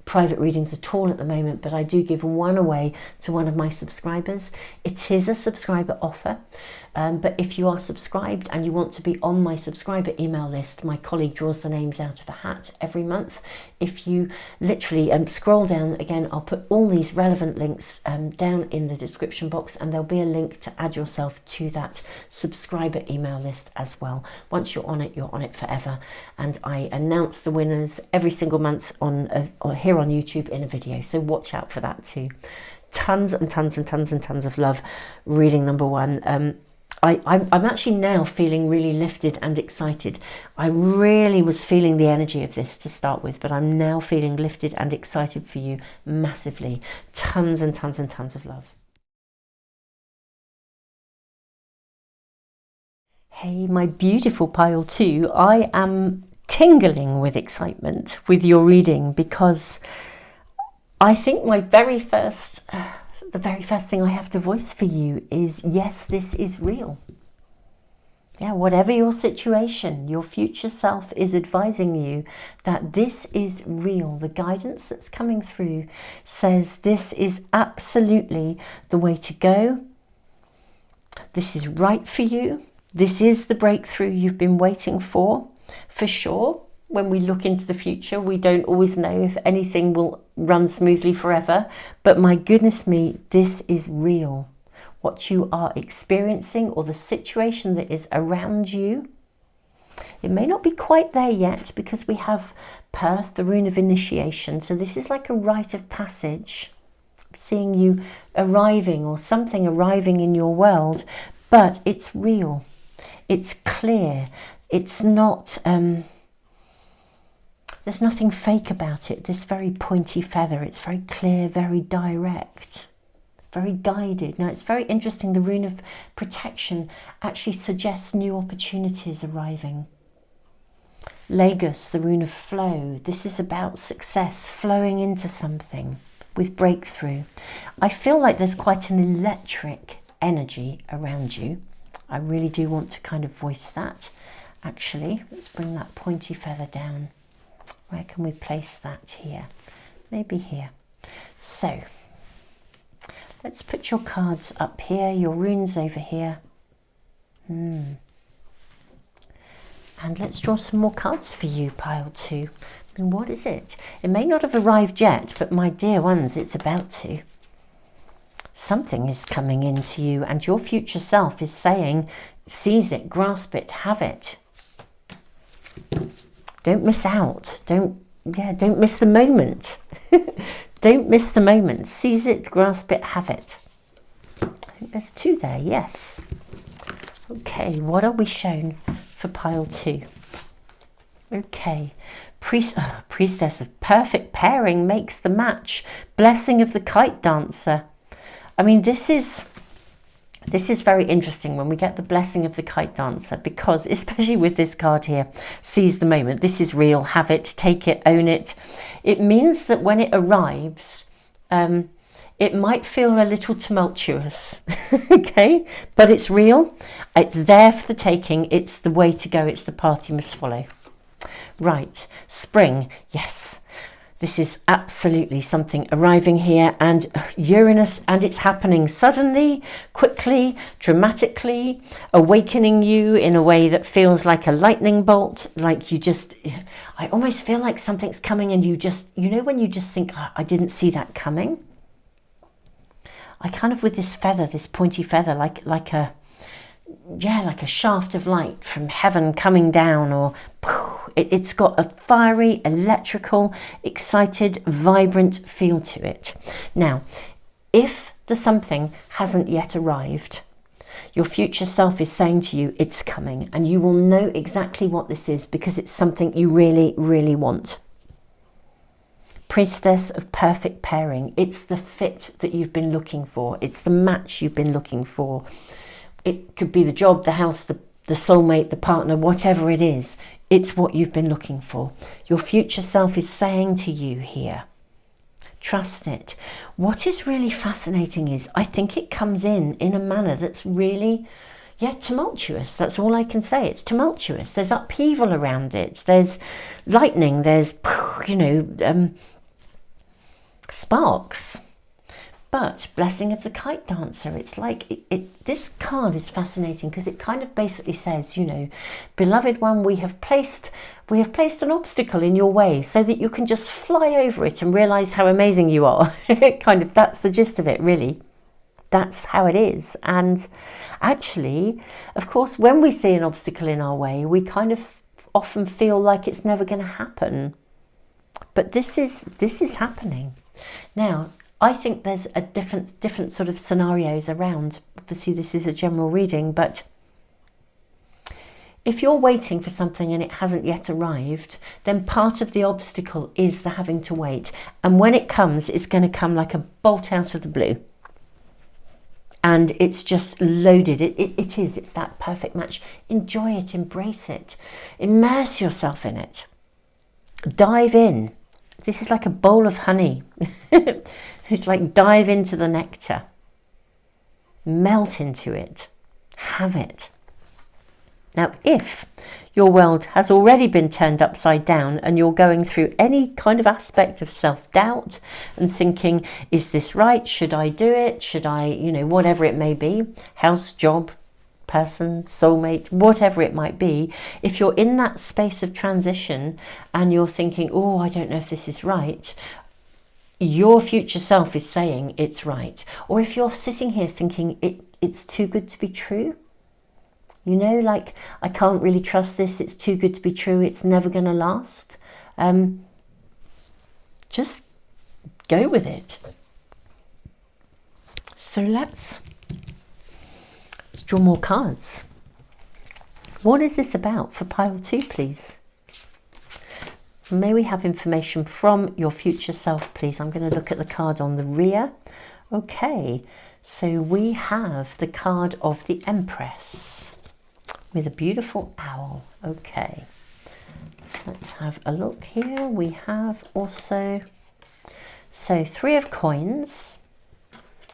private readings at all at the moment, but I do give one away to one of my subscribers. It is a subscriber offer, but if you are subscribed and you want to be on my subscriber email list, my colleague draws the names out of a hat every month. If you literally scroll down, again, I'll put all these relevant links down in the description box, and there'll be a link to add yourself to that subscriber email list as well. Once you're on it forever, and I announce the winners every single month on here on YouTube in a video, so watch out for that too. Tons and tons and tons and tons of love. Reading number one. I'm actually now feeling really lifted and excited. I really was feeling the energy of this to start with, but I'm now feeling lifted and excited for you massively. Tons and tons and tons of love. Hey, my beautiful pile 2, I am tingling with excitement with your reading, because I think the very first thing I have to voice for you is, yes, this is real. Yeah, whatever your situation, your future self is advising you that this is real. The guidance that's coming through says this is absolutely the way to go. This is right for you. This is the breakthrough you've been waiting for sure. When we look into the future, we don't always know if anything will run smoothly forever, but my goodness me, this is real. What you are experiencing, or the situation that is around you, it may not be quite there yet, because we have Perth, the rune of initiation, so this is like a rite of passage, seeing you arriving, or something arriving in your world, but it's real, it's clear, it's not there's nothing fake about it. This very pointy feather, it's very clear, very direct, very guided. Now, it's very interesting. The rune of protection actually suggests new opportunities arriving. Lagos, the rune of flow. This is about success, flowing into something with breakthrough. I feel like there's quite an electric energy around you. I really do want to kind of voice that. Actually, let's bring that pointy feather down. Where can we place that here? Maybe here. So, let's put your cards up here, your runes over here. And let's draw some more cards for you, pile 2. I mean, what is it? It may not have arrived yet, but my dear ones, it's about to. Something is coming into you, and your future self is saying, seize it, grasp it, have it. Don't miss out. Don't miss the moment. Don't miss the moment. Seize it, grasp it, have it. I think there's 2 there, yes. Okay, what are we shown for pile 2? Okay, priestess of perfect pairing makes the match. Blessing of the kite dancer. I mean, this is very interesting when we get the blessing of the kite dancer, because especially with this card here, seize the moment. This is real. Have it, take it, own it. It means that when it arrives, it might feel a little tumultuous, okay? But it's real. It's there for the taking. It's the way to go. It's the path you must follow. Right, spring, yes. This is absolutely something arriving here, and Uranus, and it's happening suddenly, quickly, dramatically, awakening you in a way that feels like a lightning bolt, like you just, I almost feel like something's coming and you just, you know when you just think, oh, I didn't see that coming? I kind of, with this feather, this pointy feather, like a shaft of light from heaven coming down, or it's got a fiery, electrical, excited, vibrant feel to it. Now, if the something hasn't yet arrived, Your future self is saying to you, it's coming, and you will know exactly what this is because it's something you really, really want. Priestess of perfect pairing. It's the fit that you've been looking for. It's the match you've been looking for. It could be the job, the house, the soulmate, the partner, whatever it is. It's what you've been looking for. Your future self is saying to you here, trust it. What is really fascinating is I think it comes in a manner that's really, tumultuous. That's all I can say. It's tumultuous. There's upheaval around it. There's lightning. There's, sparks. But blessing of the kite dancer, it's like this card is fascinating because it kind of basically says, beloved one, we have placed an obstacle in your way so that you can just fly over it and realize how amazing you are. Kind of, that's the gist of it, really. That's how it is. And actually, of course, when we see an obstacle in our way, we kind of often feel like it's never going to happen. But this is happening. Now, I think there's a different sort of scenarios around. Obviously, this is a general reading, but if you're waiting for something and it hasn't yet arrived, then part of the obstacle is the having to wait. And when it comes, it's going to come like a bolt out of the blue. And it's just loaded. It's that perfect match. Enjoy it, embrace it, immerse yourself in it, dive in. This is like a bowl of honey. It's like dive into the nectar, melt into it, have it. Now, if your world has already been turned upside down and you're going through any kind of aspect of self-doubt and thinking, is this right? Should I do it? Should I, whatever it may be, house, job, person, soulmate, whatever it might be, if you're in that space of transition and you're thinking, oh, I don't know if this is right, your future self is saying it's right. Or if you're sitting here thinking it's too good to be true, like, I can't really trust this, it's too good to be true, it's never going to last, just go with it. So let's draw more cards. What is this about for pile 2, please? May we have information from your future self, please? I'm going to look at the card on the rear. Okay, so we have the card of the Empress with a beautiful owl. Okay, let's have a look here. We have also, so 3 of coins.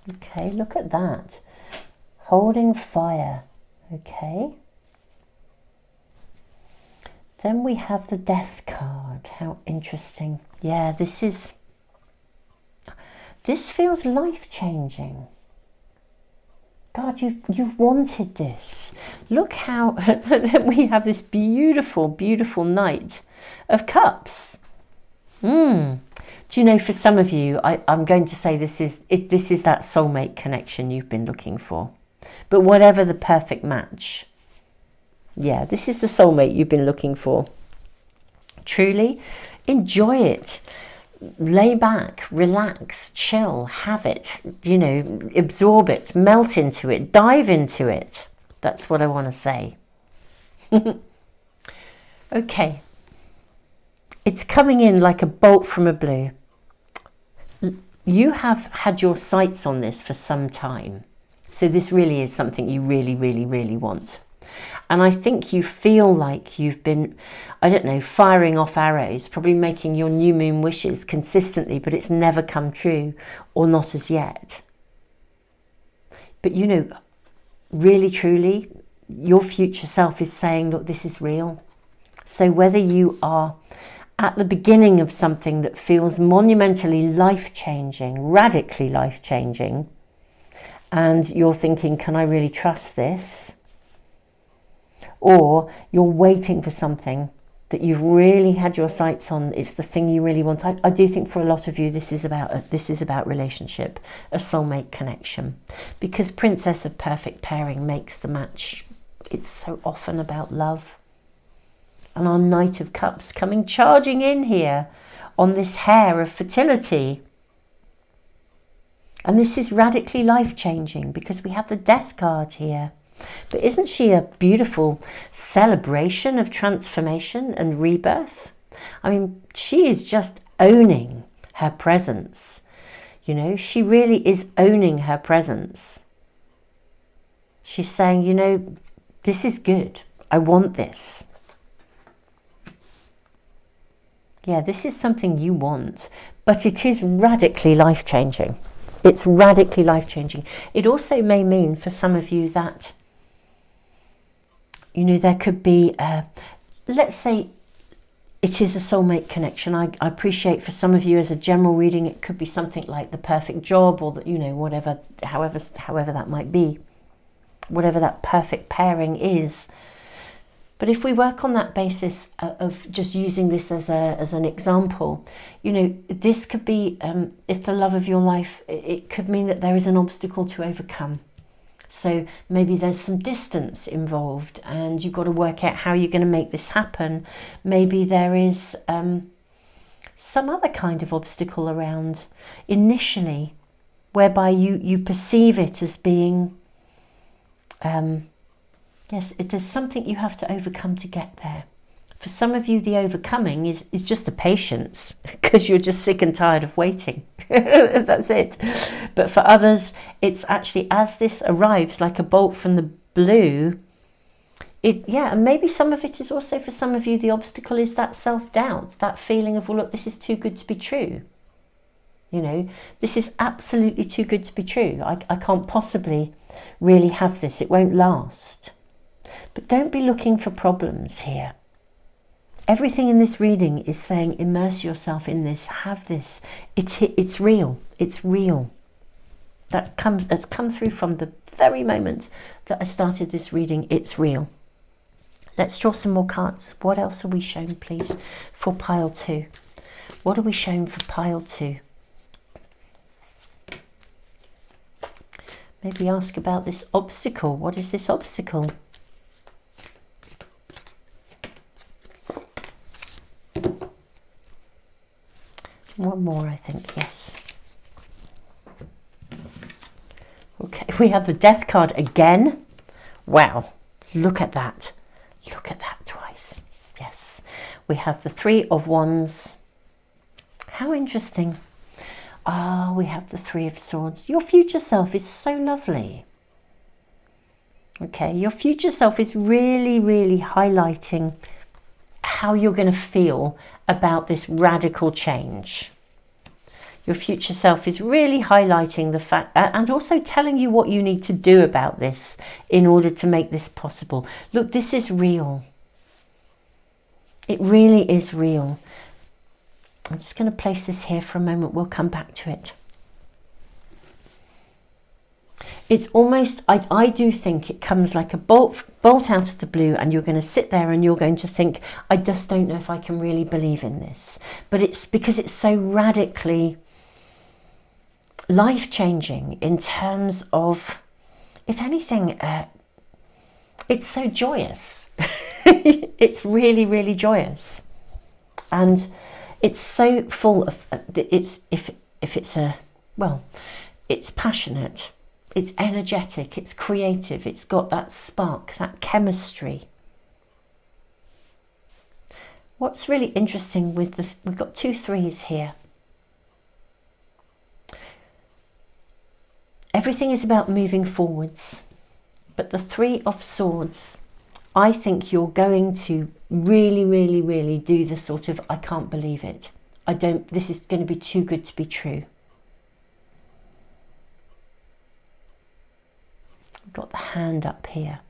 Okay, look at that. Holding fire. Okay. Then we have the Death card. How interesting. Yeah, this feels life-changing. God, you've wanted this. Look how we have this beautiful, beautiful Knight of Cups. Do you know, for some of you, I'm going to say this is that soulmate connection you've been looking for. But whatever the perfect match, yeah, this is the soulmate you've been looking for. Truly, enjoy it. Lay back, relax, chill, have it, absorb it, melt into it, dive into it. That's what I want to say. Okay. It's coming in like a bolt from a blue. You have had your sights on this for some time. So this really is something you really, really, really want. And I think you feel like you've been, I don't know, firing off arrows, probably making your new moon wishes consistently, but it's never come true, or not as yet. But really, truly, your future self is saying, look, this is real. So whether you are at the beginning of something that feels monumentally life-changing, radically life-changing, and you're thinking, can I really trust this? Or you're waiting for something that you've really had your sights on, it's the thing you really want. I do think for a lot of you this is about relationship, a soulmate connection, because Princess of Perfect Pairing makes the match. It's so often about love. And our Knight of Cups coming charging in here on this hair of fertility. And this is radically life-changing because we have the Death card here. But isn't she a beautiful celebration of transformation and rebirth? I mean, she is just owning her presence. You know, she really is owning her presence. She's saying, you know, this is good. I want this. Yeah, this is something you want, but it is radically life-changing. It's radically life-changing. It also may mean for some of you that, you know, there could be, let's say it is a soulmate connection. I appreciate for some of you as a general reading, it could be something like the perfect job or, you know, whatever, however that might be, whatever that perfect pairing is. But if we work on that basis of just using this as an example, you know, this could be, if the love of your life, it could mean that there is an obstacle to overcome. So maybe there's some distance involved and you've got to work out how you're going to make this happen. Maybe there is some other kind of obstacle around initially, whereby you perceive it as being... yes, there's something you have to overcome to get there. For some of you, the overcoming is just the patience, because you're just sick and tired of waiting. That's it. But for others, it's actually as this arrives like a bolt from the blue. And maybe some of it is also for some of you, the obstacle is that self-doubt, that feeling of, well, look, this is too good to be true. You know, this is absolutely too good to be true. I can't possibly really have this. It won't last. But don't be looking for problems here. Everything in this reading is saying, immerse yourself in this, have this. It's real. It's real. That has come through from the very moment that I started this reading. It's real. Let's draw some more cards. What else are we shown, please, for pile 2? What are we shown for pile 2? Maybe ask about this obstacle. What is this obstacle? One more, I think, yes. Okay, we have the Death card again. Wow, look at that. Look at that twice. Yes, we have the Three of Wands. How interesting. Ah, we have the Three of Swords. Your future self is so lovely. Okay, your future self is really, really highlighting how you're going to feel about this radical change. Your future self is really highlighting the fact, and also telling you what you need to do about this in order to make this possible. Look, this is real. It really is real. I'm just going to place this here for a moment. We'll come back to it. It's almost, I do think it comes like a bolt out of the blue, and you're going to sit there and you're going to think, I just don't know if I can really believe in this. But it's because it's so radically life-changing in terms of, if anything, it's so joyous. It's really, really joyous. And it's so full of, it's passionate. It's energetic, it's creative, it's got that spark, that chemistry. What's really interesting with we've got 2 threes here. Everything is about moving forwards, but the Three of Swords, I think you're going to really, really, really do the sort of, I can't believe it. This is going to be too good to be true. Got the hand up here.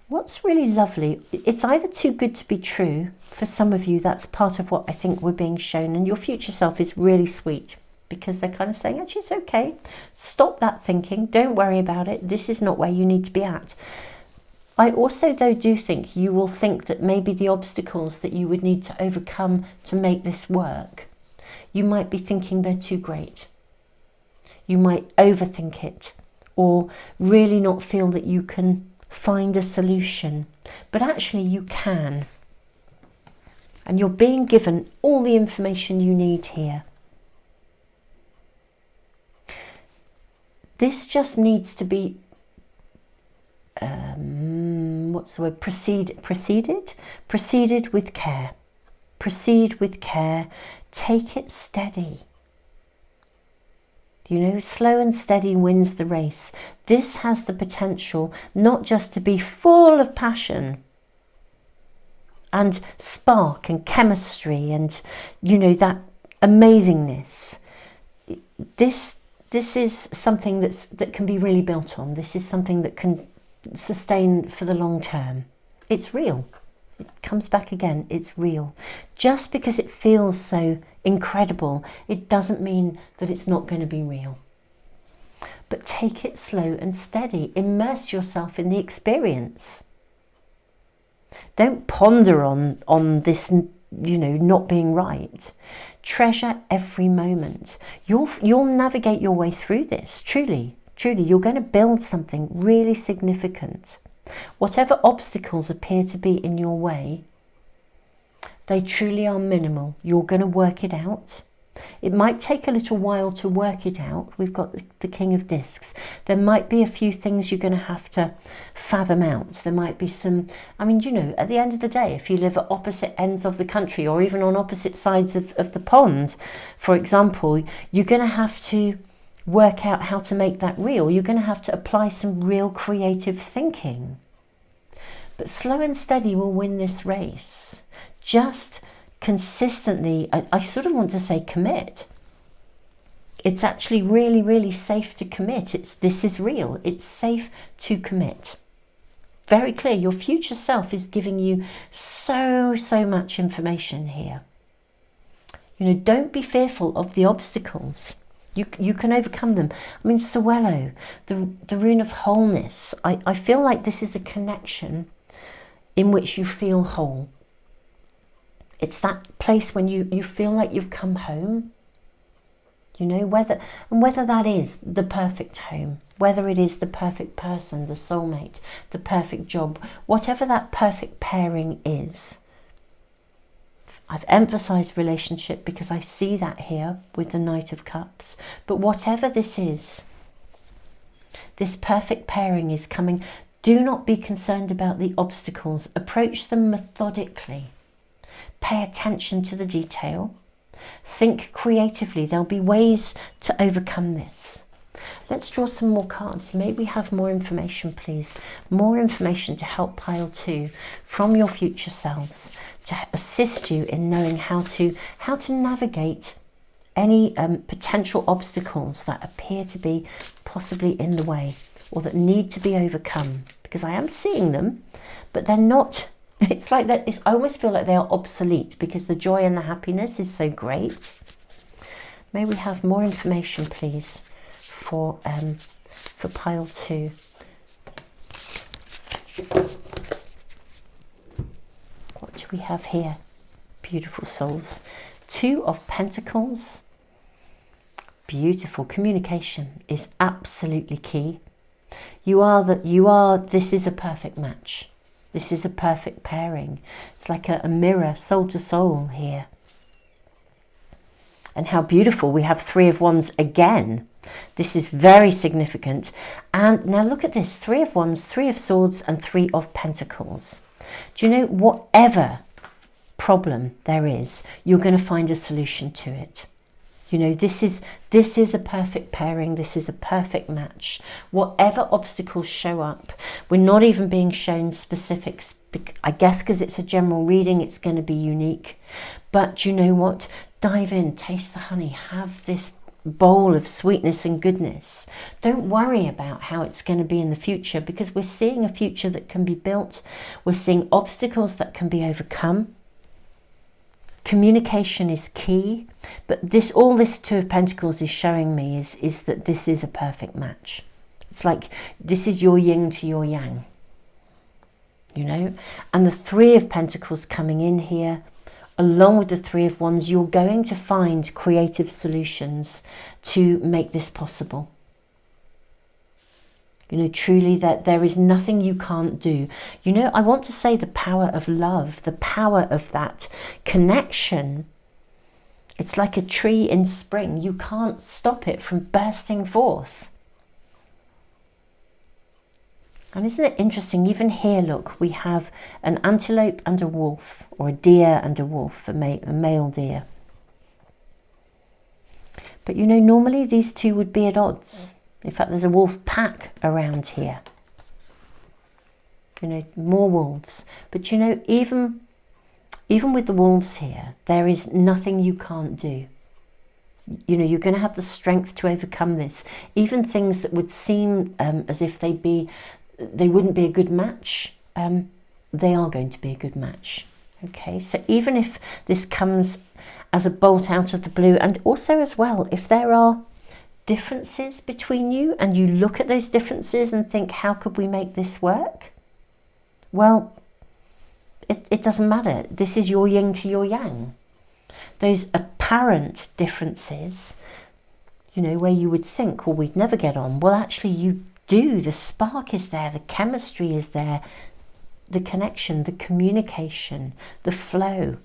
What's really lovely, it's either too good to be true. For some of you, that's part of what I think we're being shown, and your future self is really sweet because they're kind of saying, actually, it's okay. Stop that thinking. Don't worry about it. This is not where you need to be at. I also, though, do think you will think that maybe the obstacles that you would need to overcome to make this work, you might be thinking they're too great. You might overthink it, or really not feel that you can find a solution. But actually you can. And you're being given all the information you need here. This just needs to be, what's the word, proceeded with care. Proceed with care, take it steady. You know, slow and steady wins the race. This has the potential not just to be full of passion and spark and chemistry and, you know, that amazingness. This is something that can be really built on. This is something that can sustain for the long term. It's real. It comes back again. It's real. Just because it feels so incredible, it doesn't mean that it's not going to be real. But take it slow and steady. Immerse yourself in the experience. Don't ponder on this, you know, not being right. Treasure every moment. You'll navigate your way through this. Truly, you're going to build something really significant. Whatever obstacles appear to be in your way, they truly are minimal. You're going to work it out. It might take a little while to work it out. We've got the King of Discs. There might be a few things you're going to have to fathom out. There might be some, I mean, you know, at the end of the day, if you live at opposite ends of the country or even on opposite sides of the pond, for example, you're going to have to work out how to make that real. You're going to have to apply some real creative thinking. But slow and steady will win this race. Just consistently, I sort of want to say commit. It's actually really, really safe to commit. This is real. It's safe to commit. Very clear. Your future self is giving you so much information here. You know, don't be fearful of the obstacles. You can overcome them. I mean, Sewello, the rune of wholeness. I feel like this is a connection in which you feel whole. It's that place when you feel like you've come home. You know, whether that is the perfect home, whether it is the perfect person, the soulmate, the perfect job, whatever that perfect pairing is. I've emphasized relationship because I see that here with the Knight of Cups. But whatever this is, this perfect pairing is coming. Do not be concerned about the obstacles. Approach them methodically. Pay attention to the detail. Think creatively. There'll be ways to overcome this. Let's draw some more cards. May we have more information, please? More information to help pile 2 from your future selves to assist you in knowing how to navigate any potential obstacles that appear to be possibly in the way or that need to be overcome. Because I am seeing them, but they're not. It's like that. I almost feel like they are obsolete because the joy and the happiness is so great. May we have more information, please, for pile 2. What do we have here? Beautiful souls. 2 of Pentacles. Beautiful. Communication is absolutely key. This is a perfect match. This is a perfect pairing. It's like a mirror, soul to soul here. And how beautiful. We have 3 of Wands again. This is very significant. And now look at this. 3 of Wands, 3 of Swords and 3 of Pentacles. Do you know, whatever problem there is, you're going to find a solution to it. You know, this is a perfect pairing. This is a perfect match. Whatever obstacles show up, we're not even being shown specifics. I guess because it's a general reading, it's going to be unique. But you know what? Dive in, taste the honey, have this bowl of sweetness and goodness. Don't worry about how it's going to be in the future, because we're seeing a future that can be built. We're seeing obstacles that can be overcome. Communication is key, but all this 2 of Pentacles is showing me is that this is a perfect match. It's like this is your yin to your yang, you know. And the 3 of Pentacles coming in here, along with the 3 of Wands, you're going to find creative solutions to make this possible. You know, truly that there is nothing you can't do. You know, I want to say the power of love, the power of that connection. It's like a tree in spring. You can't stop it from bursting forth. And isn't it interesting, even here, look, we have an antelope and a wolf, or a deer and a wolf, a male deer. But you know, normally these two would be at odds. In fact, there's a wolf pack around here. You know, more wolves. But you know, even with the wolves here, there is nothing you can't do. You know, you're going to have the strength to overcome this. Even things that would seem as if they wouldn't be a good match, they are going to be a good match. Okay, so even if this comes as a bolt out of the blue, and also as well, if there are differences between you and you look at those differences and think, how could we make this work? Well, it doesn't matter. This is your yin to your yang. Those apparent differences, you know, where you would think, well, we'd never get on. Well, actually you do. The spark is there, the chemistry is there, the connection, the communication, the flow.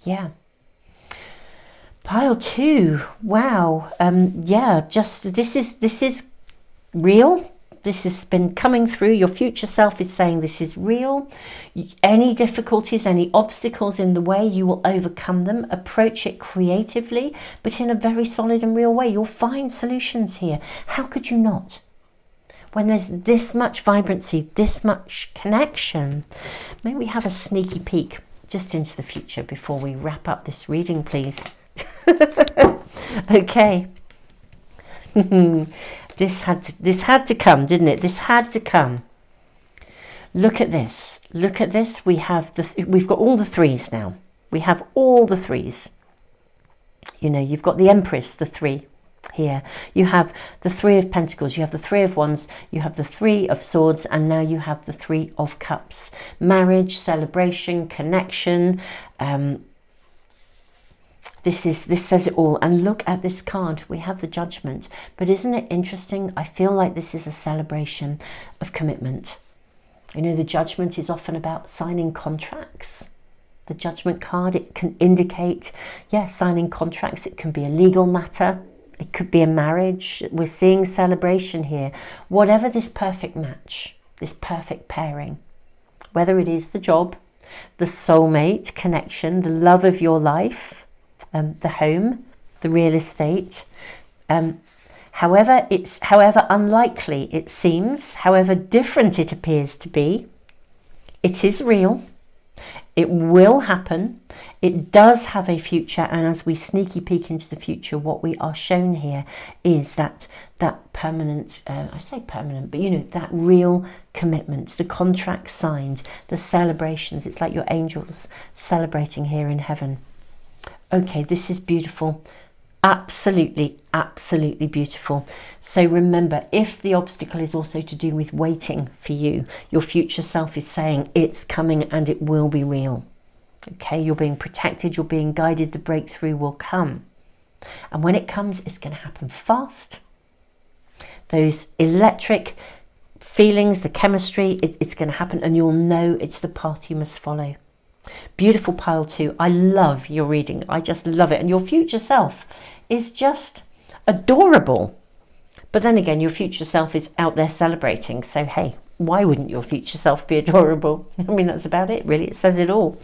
Yeah. Pile 2. Wow. Yeah, just this is real. This has been coming through. Your future self is saying this is real. Any difficulties, any obstacles in the way, you will overcome them. Approach it creatively, but in a very solid and real way. You'll find solutions here. How could you not? When there's this much vibrancy, this much connection. May we have a sneaky peek just into the future before we wrap up this reading, please? Okay. This had to come, didn't it? This had to come. Look at this. Look at this. We've got all the threes now. We have all the threes. You know, you've got the Empress, the 3 here. You have the 3 of Pentacles. You have the 3 of Wands. You have the 3 of Swords, and now you have the 3 of Cups. Marriage, celebration, connection. This says it all. And look at this card. We have the Judgment. But isn't it interesting? I feel like this is a celebration of commitment. You know, the Judgment is often about signing contracts. The Judgment card, it can indicate, yeah, signing contracts. It can be a legal matter. It could be a marriage. We're seeing celebration here. Whatever this perfect match, this perfect pairing, whether it is the job, the soulmate connection, the love of your life, the home, the real estate, however unlikely it seems, however different it appears to be, it is real. It will happen. It does have a future, and as we sneaky peek into the future, what we are shown here is that permanent, I say permanent, but you know, that real commitment, the contract signed, the celebrations. It's like your angels celebrating here in heaven. Okay, this is beautiful. Absolutely, absolutely beautiful. So remember, if the obstacle is also to do with waiting for you, your future self is saying it's coming and it will be real. Okay, you're being protected, you're being guided, the breakthrough will come. And when it comes, it's going to happen fast. Those electric feelings, the chemistry, it's going to happen, and you'll know it's the path you must follow. Beautiful pile 2. I love your reading. I just love it. And your future self is just adorable. But then again, your future self is out there celebrating. So, hey, why wouldn't your future self be adorable? I mean, that's about it, really. It says it all.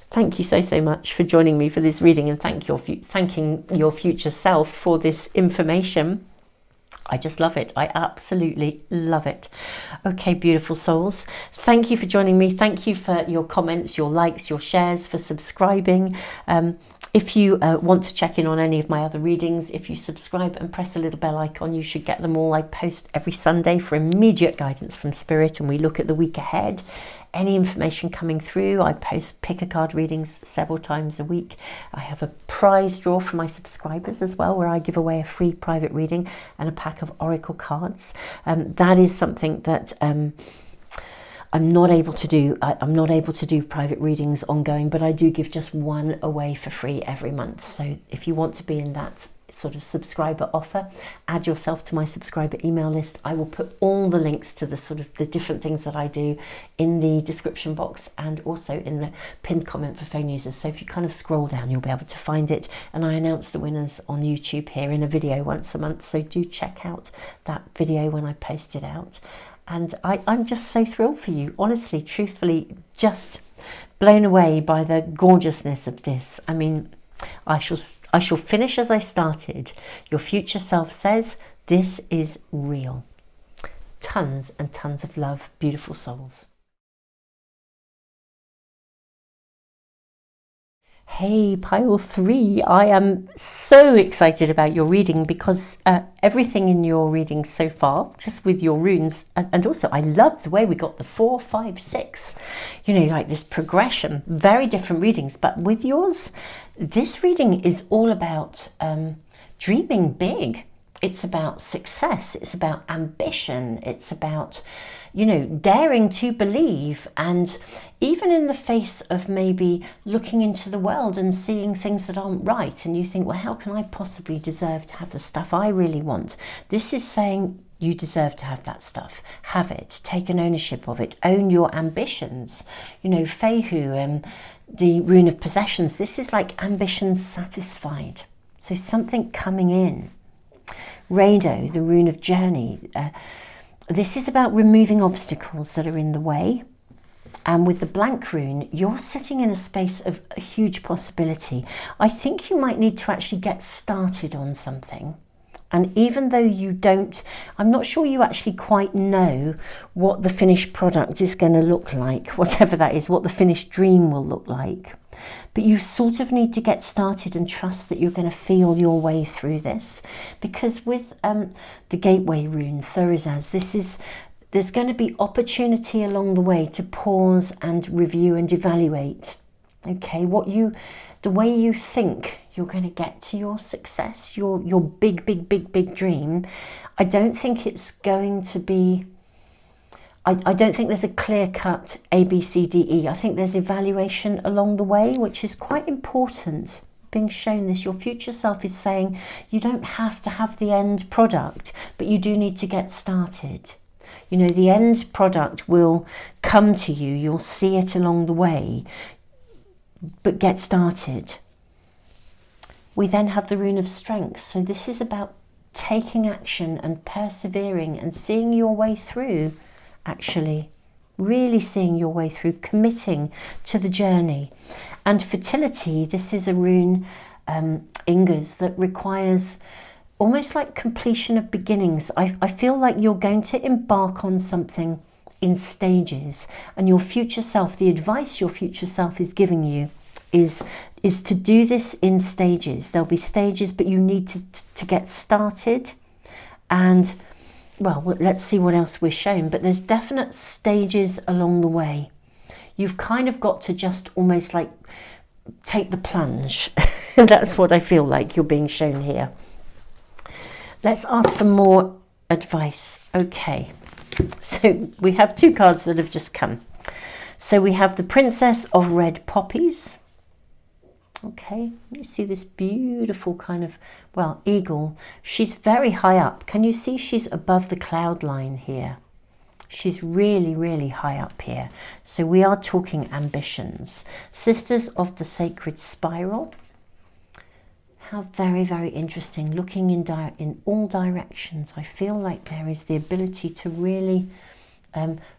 Thank you so much for joining me for this reading, and thanking your future self for this information. I just love it. I absolutely love it. Okay, beautiful souls. Thank you for joining me. Thank you for your comments, your likes, your shares, for subscribing. If you want to check in on any of my other readings, if you subscribe and press the little bell icon, you should get them all. I post every Sunday for immediate guidance from Spirit, and we look at the week ahead. Any information coming through, I post pick a card readings several times a week. I have a prize draw for my subscribers as well, where I give away a free private reading and a pack of oracle cards. That is something that I'm not able to do. I'm not able to do private readings ongoing, but I do give just one away for free every month. So if you want to be in that sort of subscriber offer. Add yourself to my subscriber email list. I will put all the links to the sort of the different things that I do in the description box and also in the pinned comment for phone users. So if you kind of scroll down, you'll be able to find it. And I announce the winners on YouTube here in a video once a month. So do check out that video when I post it out. And I'm just so thrilled for you, honestly, truthfully, just blown away by the gorgeousness of this. I mean, I shall finish as I started. Your future self says this is real. Tons and tons of love, beautiful souls. Hey, pile 3, I am so excited about your reading because everything in your reading so far, just with your runes, and also I love the way we got the 4, 5, 6, you know, like this progression, very different readings. But with yours, this reading is all about dreaming big. It's about success, it's about ambition, it's about, you know, daring to believe, and even in the face of maybe looking into the world and seeing things that aren't right, and you think, well, how can I possibly deserve to have the stuff I really want? This is saying you deserve to have that stuff. Have it, take an ownership of it, own your ambitions. You know, Fehu, the rune of possessions, this is like ambitions satisfied. So something coming in. Rado, the rune of journey, this is about removing obstacles that are in the way. And with the blank rune, you're sitting in a space of a huge possibility. I think you might need to actually get started on something. And even though you don't, I'm not sure you actually quite know what the finished product is going to look like, whatever that is, what the finished dream will look like. But you sort of need to get started and trust that you're going to feel your way through this. Because with the gateway rune, Thurizaz, there's going to be opportunity along the way to pause and review and evaluate. Okay, the way you think you're going to get to your success, your big dream. I don't think it's going to be, I don't think there's a clear-cut A, B, C, D, E. I think there's evaluation along the way, which is quite important. Being shown this, your future self is saying you don't have to have the end product, but you do need to get started. You know, the end product will come to you. You'll see it along the way, but get started. We then have the rune of strength. So this is about taking action and persevering and seeing your way through, actually, really seeing your way through, committing to the journey. And fertility, this is a rune, Ingas, that requires almost like completion of beginnings. I feel like you're going to embark on something in stages, and your future self, the advice your future self is giving you is to do this in stages. There'll be stages, but you need to get started. And well, let's see what else we're shown, but there's definite stages along the way. You've kind of got to just almost like take the plunge. That's what I feel like you're being shown here. Let's ask for more advice. Okay, so we have 2 cards that have just come. So we have the Princess of Red Poppies. Okay, you see this beautiful kind of, well, eagle. She's very high up. Can you see she's above the cloud line here? She's really, really high up here. So we are talking ambitions. Sisters of the Sacred Spiral. How very, very interesting. Looking in all directions. I feel like there is the ability to really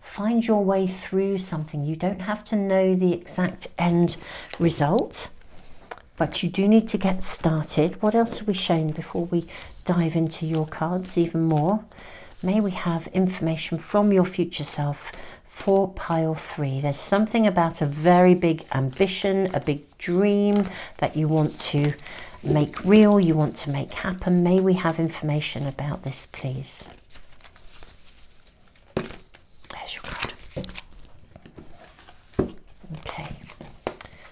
find your way through something. You don't have to know the exact end result, but you do need to get started. What else are we shown before we dive into your cards even more? May we have information from your future self for pile 3. There's something about a very big ambition, a big dream that you want to make real, you want to make happen. May we have information about this, please? There's your card. Okay.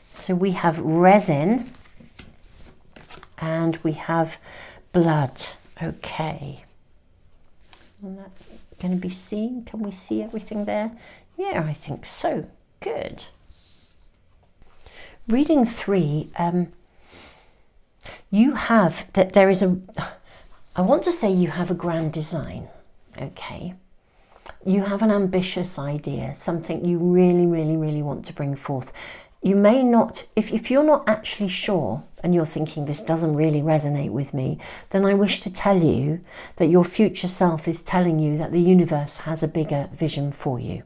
So we have resin and we have blood. Okay. Is that going to be seen? Can we see everything there? Yeah, I think so. Good. Reading 3. You have, that there is a, I want to say you have a grand design, okay? You have an ambitious idea, something you really, really, really want to bring forth. You may not, if you're not actually sure and you're thinking this doesn't really resonate with me, then I wish to tell you that your future self is telling you that the universe has a bigger vision for you.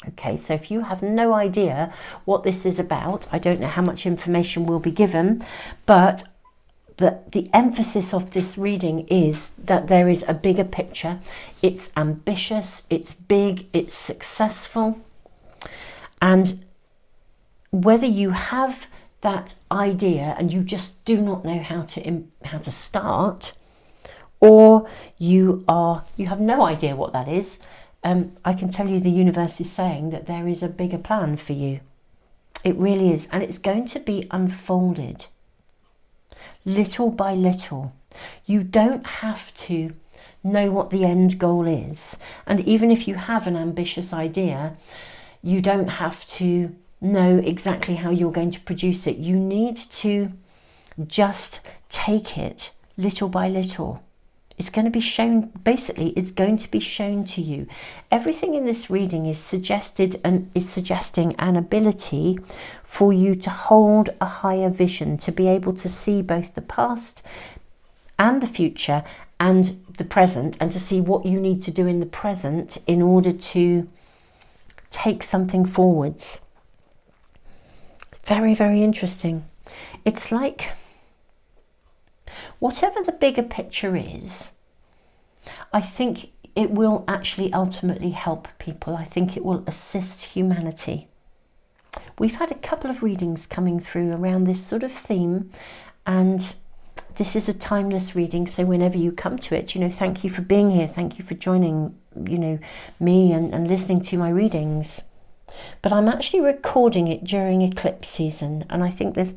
Okay, so if you have no idea what this is about, I don't know how much information will be given, but the emphasis of this reading is that there is a bigger picture. It's ambitious, it's big, it's successful. And whether you have that idea and you just do not know how to start, or you have no idea what that is, I can tell you the universe is saying that there is a bigger plan for you. It really is, and it's going to be unfolded little by little. You don't have to know what the end goal is, and even if you have an ambitious idea, you don't have to know exactly how you're going to produce it. You need to just take it little by little. It's going to be shown, basically, it's going to be shown to you. Everything in this reading is suggested and is suggesting an ability for you to hold a higher vision, to be able to see both the past and the future and the present, and to see what you need to do in the present in order to take something forwards. Very, very interesting. It's like, whatever the bigger picture is, I think it will actually ultimately help people. I think it will assist humanity. We've had a couple of readings coming through around this sort of theme, and this is a timeless reading, so whenever you come to it, thank you for being here. Thank you for joining, me and listening to my readings. But I'm actually recording it during eclipse season, and I think there's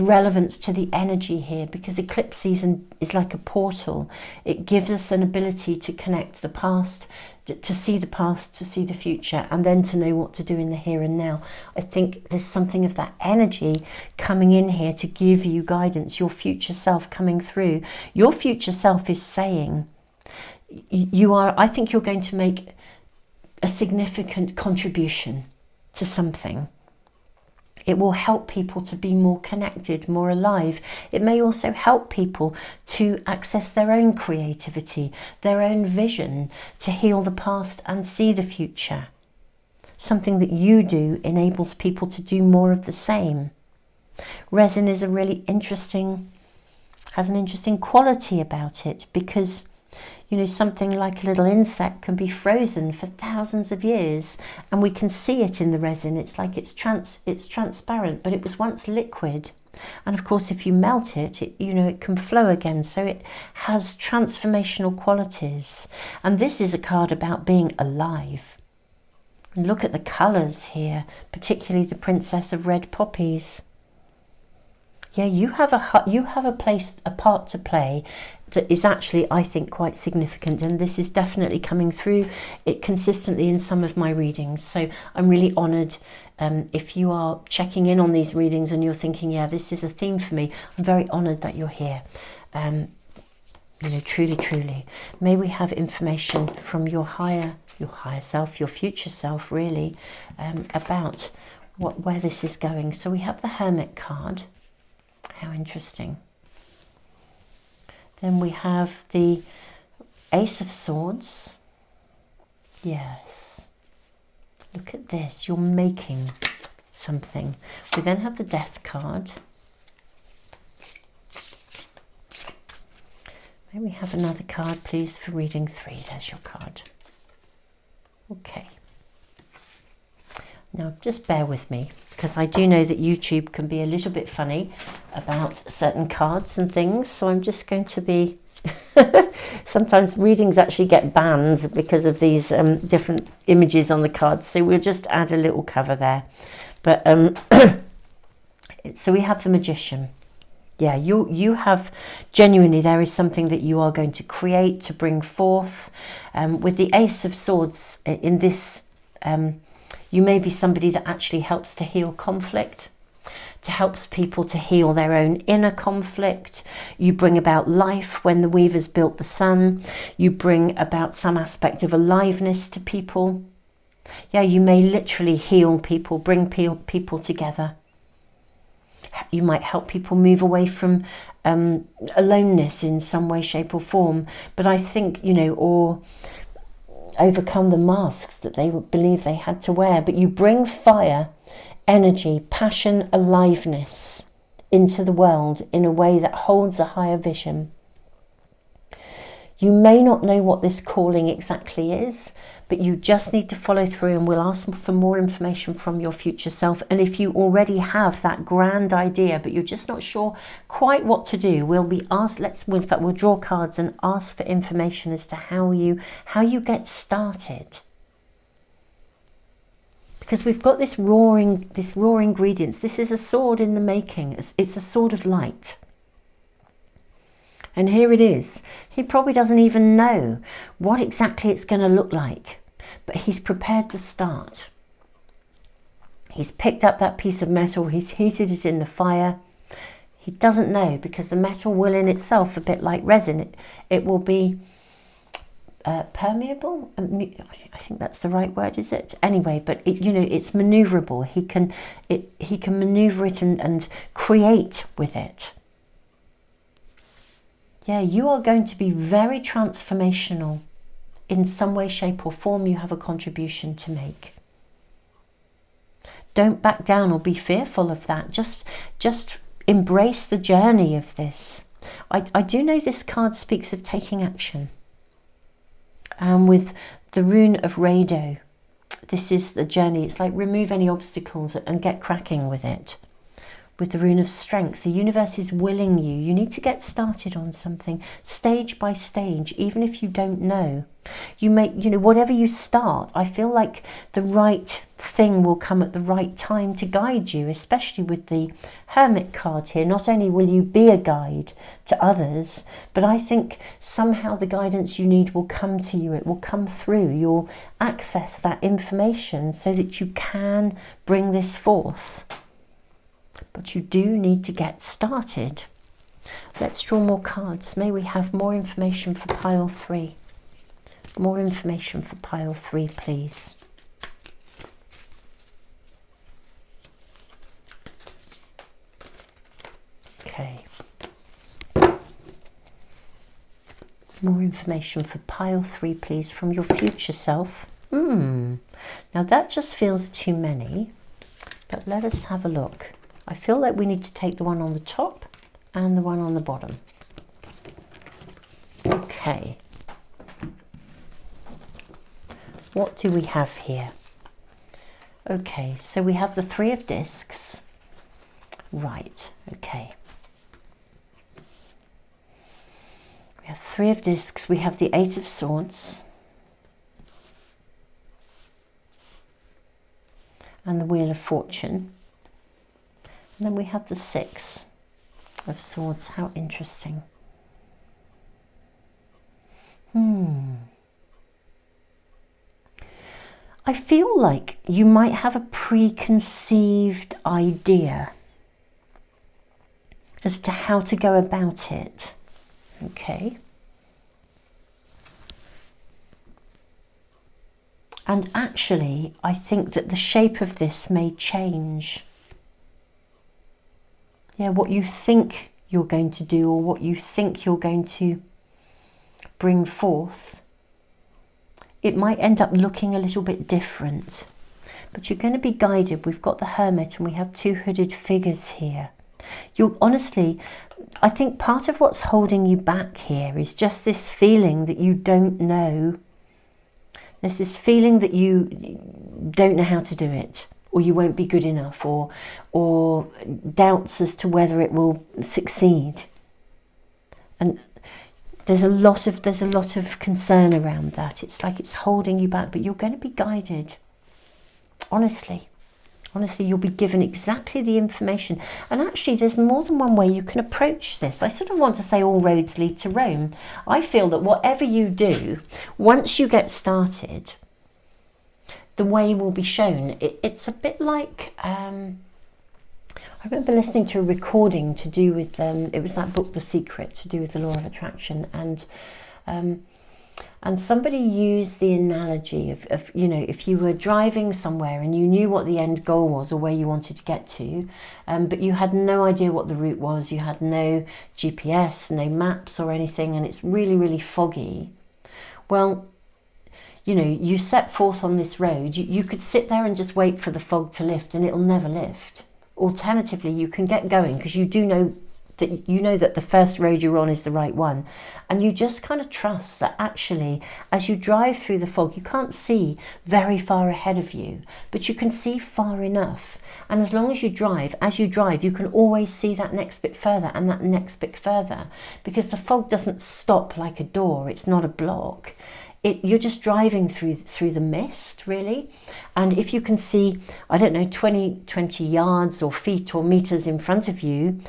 relevance to the energy here, because eclipse season is like a portal. It gives us an ability to connect the past, to see the past, to see the future, and then to know what to do in the here and now. I think there's something of that energy coming in here to give you guidance, your future self coming through. Your future self is saying, I think you're going to make a significant contribution to something. It will help people to be more connected, more alive. It may also help people to access their own creativity, their own vision, to heal the past and see the future. Something that you do enables people to do more of the same. Resin is a really interesting, has an interesting quality about it, because something like a little insect can be frozen for thousands of years, and we can see it in the resin. It's like it's transparent, but it was once liquid. And of course, if you melt it, it can flow again. So it has transformational qualities. And this is a card about being alive. And look at the colours here, particularly the Princess of Red Poppies. Yeah, you have a part to play that is actually, I think, quite significant, and this is definitely coming through it consistently in some of my readings. So I'm really honoured if you are checking in on these readings and you're thinking, yeah, this is a theme for me. I'm very honoured that you're here. Truly, truly. May we have information from your higher self, your future self, really, about where this is going. So we have the Hermit card. How interesting. Then we have the Ace of Swords. Yes. Look at this. You're making something. We then have the Death card. May we have another card, please, for reading 3. There's your card. Okay. Now, just bear with me, because I do know that YouTube can be a little bit funny about certain cards and things. So I'm just going to be... Sometimes readings actually get banned because of these different images on the cards. So we'll just add a little cover there. But so we have the Magician. Yeah, you have, genuinely, there is something that you are going to create, to bring forth. With the Ace of Swords in this... you may be somebody that actually helps to heal conflict, to help people to heal their own inner conflict. You bring about life when the weavers built the sun. You bring about some aspect of aliveness to people. Yeah, you may literally heal people, bring people together. You might help people move away from aloneness in some way, shape or form. But I think, you know, or overcome the masks that they would believe they had to wear. But you bring fire, energy, passion, aliveness into the world in a way that holds a higher vision. You may not know what this calling exactly is, but you just need to follow through, and we'll ask for more information from your future self. And if you already have that grand idea, but you're just not sure quite what to do, we'll be asked, in fact, we'll draw cards and ask for information as to how you get started. Because we've got this raw ingredients. This is a sword in the making. It's a sword of light. And here it is. He probably doesn't even know what exactly it's going to look like, but he's prepared to start. He's picked up that piece of metal, he's heated it in the fire. He doesn't know, because the metal will in itself, a bit like resin, it will be permeable. I think that's the right word, is it? Anyway, but it's maneuverable. He can maneuver it and create with it. Yeah, you are going to be very transformational in some way, shape or form. You have a contribution to make. Don't back down or be fearful of that. Just embrace the journey of this. I do know this card speaks of taking action. And with the rune of Rado, this is the journey. It's like remove any obstacles and get cracking with it. With the rune of strength, the universe is willing you. You need to get started on something stage by stage, even if you don't know. You make, whatever you start, I feel like the right thing will come at the right time to guide you, especially with the Hermit card here. Not only will you be a guide to others, but I think somehow the guidance you need will come to you. It will come through. You'll access that information so that you can bring this forth. But you do need to get started. Let's draw more cards. May we have more information for pile 3. More information for pile 3, please. Okay. More information for pile 3, please, from your future self. Now that just feels too many, but let us have a look. I feel like we need to take the one on the top and the one on the bottom. Okay. What do we have here? Okay, so we have the 3 of discs. Right, okay. We have 3 of discs. We have the 8 of swords. And the wheel of fortune. And then we have the 6 of swords. How interesting. I feel like you might have a preconceived idea as to how to go about it. Okay. And actually, I think that the shape of this may change. Yeah, what you think you're going to do or what you think you're going to bring forth, it might end up looking a little bit different. But you're going to be guided. We've got the Hermit and we have 2 hooded figures here. You're honestly, I think part of what's holding you back here is just this feeling that you don't know. There's this feeling that you don't know how to do it, or you won't be good enough, or doubts as to whether it will succeed. And there's a lot of concern around that. It's like it's holding you back, but you're going to be guided. Honestly, you'll be given exactly the information. And actually, there's more than one way you can approach this. I sort of want to say all roads lead to Rome. I feel that whatever you do, once you get started, the way will be shown. It's a bit like I remember listening to a recording to do with, it was that book, The Secret, to do with the law of attraction, and somebody used the analogy of, you know, if you were driving somewhere and you knew what the end goal was or where you wanted to get to, but you had no idea what the route was, you had no GPS, no maps or anything, and it's really, really foggy. Well, you know, you set forth on this road, you could sit there and just wait for the fog to lift, and it'll never lift. Alternatively, you can get going because you know that the first road you're on is the right one, and you just kind of trust that actually as you drive through the fog, you can't see very far ahead of you, but you can see far enough, and as long as you drive, you can always see that next bit further and that next bit further, because the fog doesn't stop like a door, it's not a block. You're just driving through the mist, really. And if you can see, I don't know, 20 yards or feet or meters in front of you,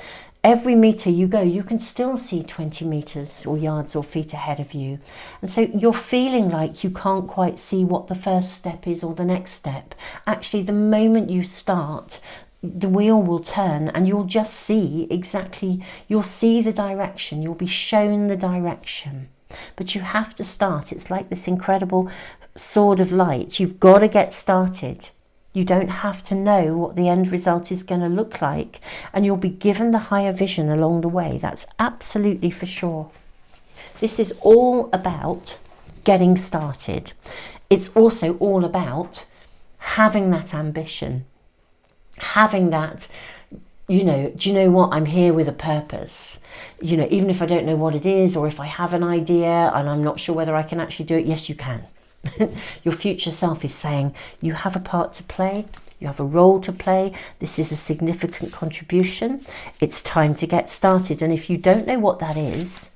every meter you go, you can still see 20 meters or yards or feet ahead of you. And so you're feeling like you can't quite see what the first step is or the next step. Actually, the moment you start, the wheel will turn and you'll just see exactly, you'll see the direction, you'll be shown the direction. But you have to start. It's like this incredible sword of light. You've got to get started. You don't have to know what the end result is going to look like, and you'll be given the higher vision along the way. That's absolutely for sure. This is all about getting started. It's also all about having that ambition, having that, you know, do you know what? I'm here with a purpose. You know, even if I don't know what it is, or if I have an idea and I'm not sure whether I can actually do it, yes, you can. Your future self is saying you have a part to play, you have a role to play, this is a significant contribution, it's time to get started. And if you don't know what that is,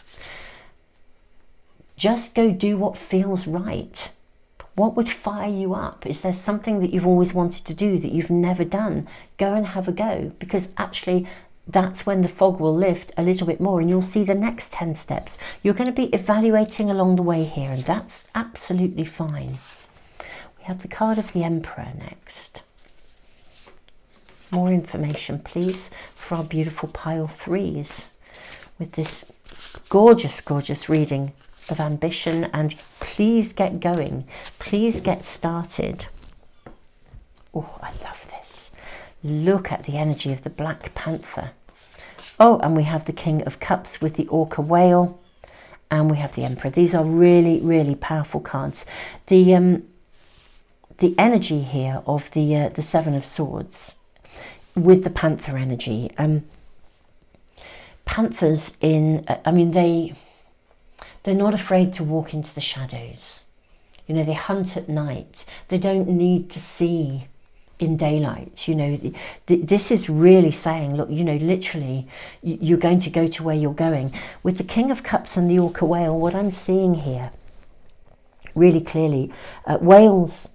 just go do what feels right. What would fire you up? Is there something that you've always wanted to do that you've never done? Go and have a go, because actually that's when the fog will lift a little bit more and you'll see the next 10 steps. You're going to be evaluating along the way here, and that's absolutely fine. We have the card of the Emperor next. More information, please, for our beautiful pile threes with this gorgeous, gorgeous reading of ambition. And please get going. Please get started. Oh, I love this. Look at the energy of the Black Panther. Oh, and we have the King of Cups with the Orca Whale, and we have the Emperor. These are really, really powerful cards. The energy here of the Seven of Swords with the Panther energy. Panthers I mean, they're not afraid to walk into the shadows. You know, they hunt at night. They don't need to see in daylight. You know, this is really saying, look, you know, literally you're going to go to where you're going. With the King of Cups and the Orca Whale, what I'm seeing here really clearly, whales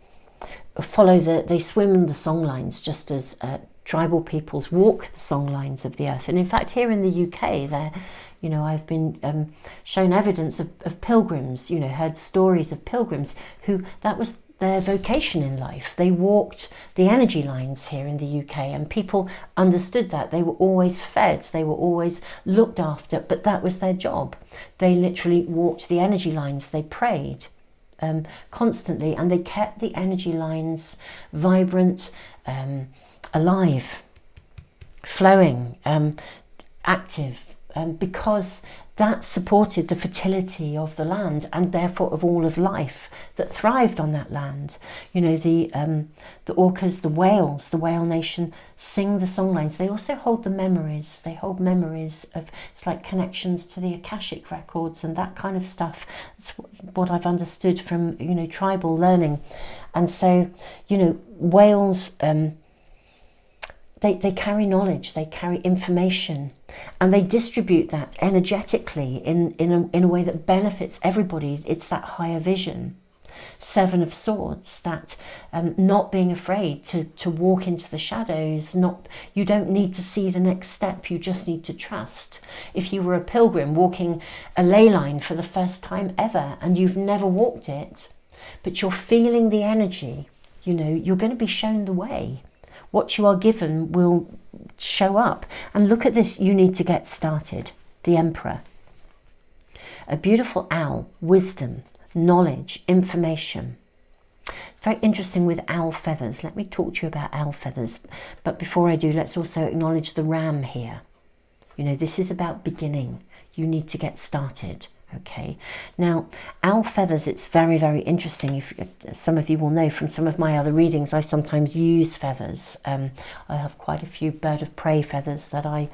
they swim the song lines just as tribal peoples walk the song lines of the earth. And in fact, here in the UK, you know, I've been shown evidence of pilgrims, you know, heard stories of pilgrims who, that was their vocation in life. They walked the energy lines here in the UK, and people understood that. They were always fed, they were always looked after, but that was their job. They literally walked the energy lines, they prayed constantly, and they kept the energy lines vibrant, alive, flowing, active, because that supported the fertility of the land and therefore of all of life that thrived on that land. You know, the orcas, the whales, the whale nation sing the songlines. They also hold the memories. They hold memories of, it's like connections to the Akashic records and that kind of stuff. That's what I've understood from, you know, tribal learning. And so, you know, whales, they carry knowledge, they carry information, and they distribute that energetically in a way that benefits everybody. It's that higher vision. Seven of Swords, that not being afraid to walk into the shadows. You don't need to see the next step, you just need to trust. If you were a pilgrim walking a ley line for the first time ever and you've never walked it, but you're feeling the energy, you know, you're going to be shown the way. What you are given will show up. And look at this, you need to get started. The Emperor. A beautiful owl, wisdom, knowledge, information. It's very interesting with owl feathers. Let me talk to you about owl feathers. But before I do, let's also acknowledge the ram here. You know, this is about beginning. You need to get started. Okay, now owl feathers, it's very, very interesting. If some of you will know from some of my other readings, I sometimes use feathers. I have quite a few bird of prey feathers that I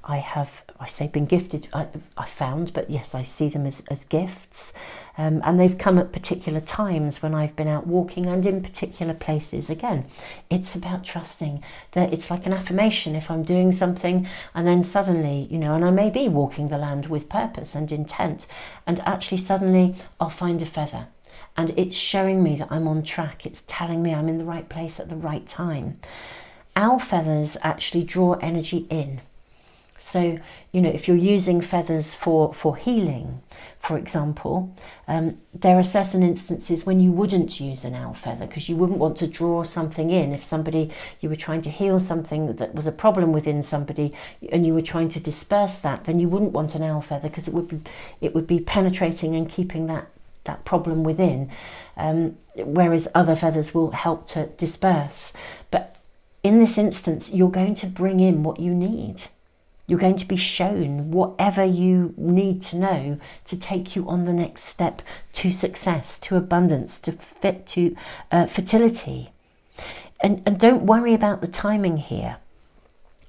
have, I say been gifted, I found, but yes, I see them as gifts. And they've come at particular times when I've been out walking and in particular places. Again, it's about trusting that it's like an affirmation. If I'm doing something and then suddenly, you know, and I may be walking the land with purpose and intent, and actually suddenly I'll find a feather and it's showing me that I'm on track. It's telling me I'm in the right place at the right time. Owl feathers actually draw energy in. So, you know, if you're using feathers for healing, for example, there are certain instances when you wouldn't use an owl feather because you wouldn't want to draw something in. If you were trying to heal something that was a problem within somebody and you were trying to disperse that, then you wouldn't want an owl feather because it would be penetrating and keeping that problem within, whereas other feathers will help to disperse. But in this instance, you're going to bring in what you need. You're going to be shown whatever you need to know to take you on the next step to success, to abundance, to fertility. And don't worry about the timing here.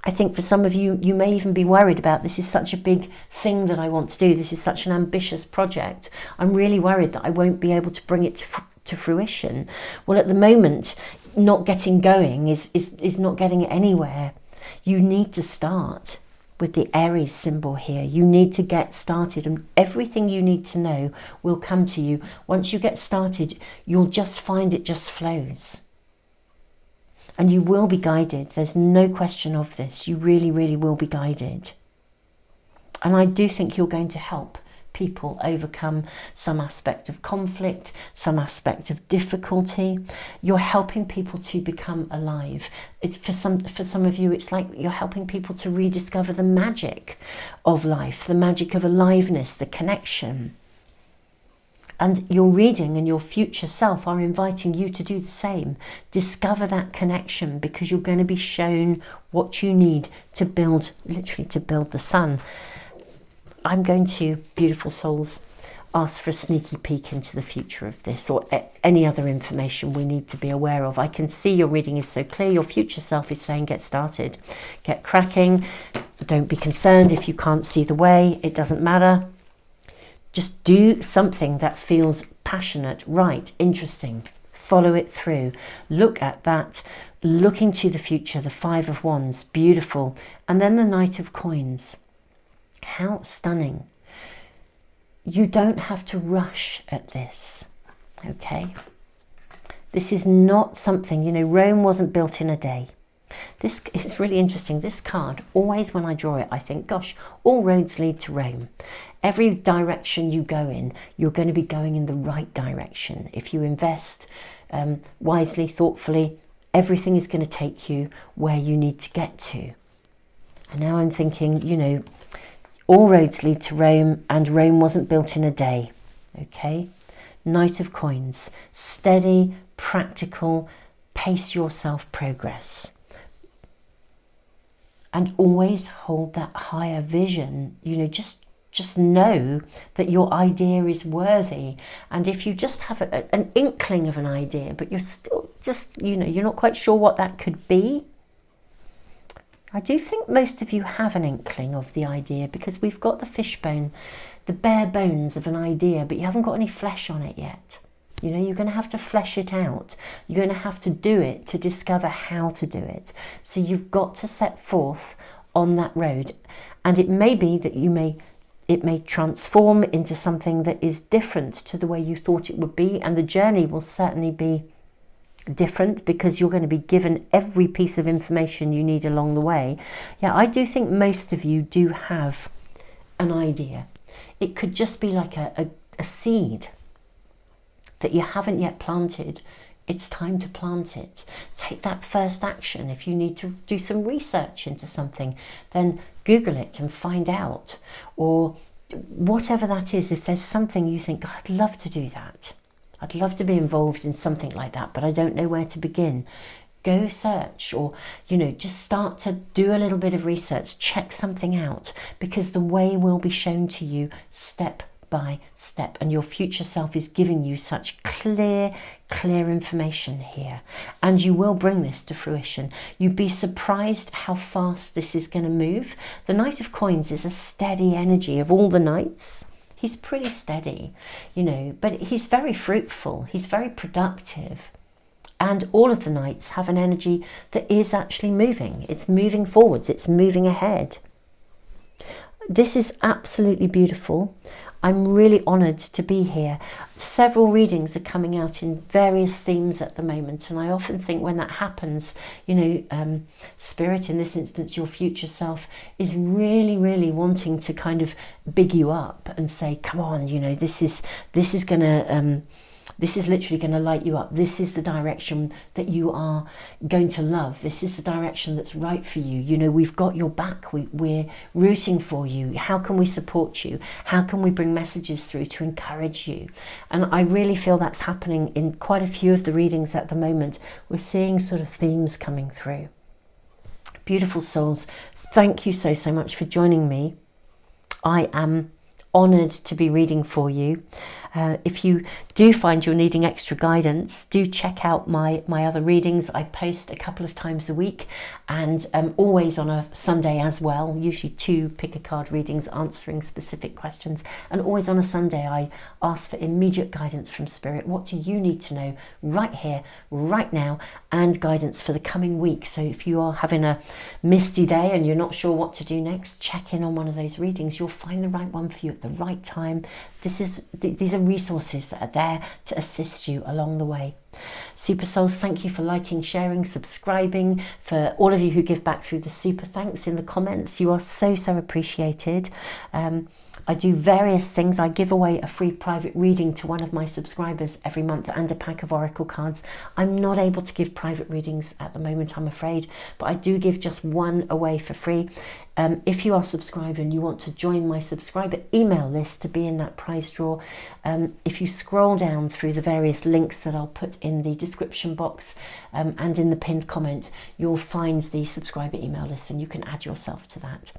I think for some of you, you may even be worried about, this is such a big thing that I want to do. This is such an ambitious project. I'm really worried that I won't be able to bring it to fruition. Well, at the moment, not getting going is not getting it anywhere. You need to start. With the Aries symbol here, you need to get started, and everything you need to know will come to you. Once you get started, you'll just find it just flows. And you will be guided. There's no question of this. You really, really will be guided. And I do think you're going to help people overcome some aspect of conflict, some aspect of difficulty. You're helping people to become alive. For some of you, it's like you're helping people to rediscover the magic of life, the magic of aliveness, the connection. And your reading and your future self are inviting you to do the same. Discover that connection, because you're going to be shown what you need to build, literally to build the sun. I'm going to, beautiful souls, ask for a sneaky peek into the future of this, or any other information we need to be aware of. I can see your reading is so clear. Your future self is saying get started, get cracking. Don't be concerned if you can't see the way. It doesn't matter. Just do something that feels passionate, right, interesting. Follow it through. Look at that. Looking to the future, the Five of Wands, beautiful. And then the Knight of Coins. How stunning. You don't have to rush at this, okay? This is not something, you know, Rome wasn't built in a day. This is really interesting. This card, always when I draw it, I think, gosh, all roads lead to Rome. Every direction you go in, you're going to be going in the right direction. If you invest wisely, thoughtfully, everything is going to take you where you need to get to. And now I'm thinking, you know, all roads lead to Rome, and Rome wasn't built in a day, okay? Knight of Coins, steady, practical, pace yourself progress. And always hold that higher vision, you know, just know that your idea is worthy. And if you just have an inkling of an idea, but you're still just, you know, you're not quite sure what that could be, I do think most of you have an inkling of the idea, because we've got the fishbone, the bare bones of an idea, but you haven't got any flesh on it yet. You know, you're going to have to flesh it out. You're going to have to do it to discover how to do it. So you've got to set forth on that road. And it may be that it may transform into something that is different to the way you thought it would be. And the journey will certainly be different, because you're going to be given every piece of information you need along the way. Yeah, I do think most of you do have an idea. It could just be like a seed that you haven't yet planted it's time to plant it. Take that first action. If you need to do some research into something, then Google it and find out. Or whatever that is, if there's something you think, I'd love to do that. I'd love to be involved in something like that, but I don't know where to begin. Go search, or, just start to do a little bit of research, check something out, because the way will be shown to you step by step, and your future self is giving you such clear information here, and you will bring this to fruition. You'd be surprised how fast this is going to move. The Knight of Coins is a steady energy of all the knights. He's pretty steady, but he's very fruitful, he's very productive, and all of the knights have an energy that is actually moving. It's moving forwards, it's moving ahead. This is absolutely beautiful. I'm really honoured to be here. Several readings are coming out in various themes at the moment, and I often think when that happens, Spirit, in this instance your future self, is really wanting to kind of big you up and say, come on, this is literally going to light you up. This is the direction that you are going to love. This is the direction that's right for you. We've got your back. We're rooting for you. How can we support you? How can we bring messages through to encourage you? And I really feel that's happening in quite a few of the readings at the moment. We're seeing sort of themes coming through. Beautiful souls, thank you so much for joining me. I am honoured to be reading for you. If you do find you're needing extra guidance, do check out my other readings. I post a couple of times a week, and always on a Sunday as well, usually 2 pick a card readings answering specific questions, and always on a Sunday I ask for immediate guidance from Spirit. What do you need to know right here, right now, and guidance for the coming week. So if you are having a misty day and you're not sure what to do next, check in on one of those readings. You'll find the right one for you at the right time. These are resources that are there to assist you along the way. Super souls, thank you for liking, sharing, subscribing. For all of you who give back through the super thanks in the comments, you are so appreciated. I do various things. I give away a free private reading to one of my subscribers every month and a pack of oracle cards. I'm not able to give private readings at the moment, I'm afraid, but I do give just one away for free. If you are subscribed and you want to join my subscriber email list to be in that prize draw, if you scroll down through the various links that I'll put in the description box and in the pinned comment, you'll find the subscriber email list and you can add yourself to that.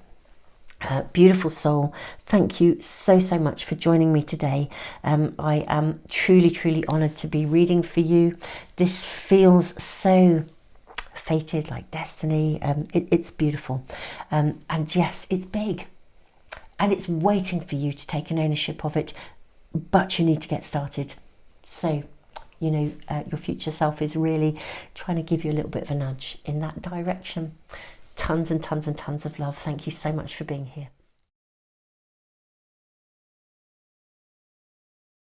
Beautiful soul, thank you so much for joining me today. I am truly honoured to be reading for you. This feels so fated, like destiny. It's beautiful, and yes, it's big, and it's waiting for you to take an ownership of it, but you need to get started. So your future self is really trying to give you a little bit of a nudge in that direction. Tons and tons of love. Thank you so much for being here.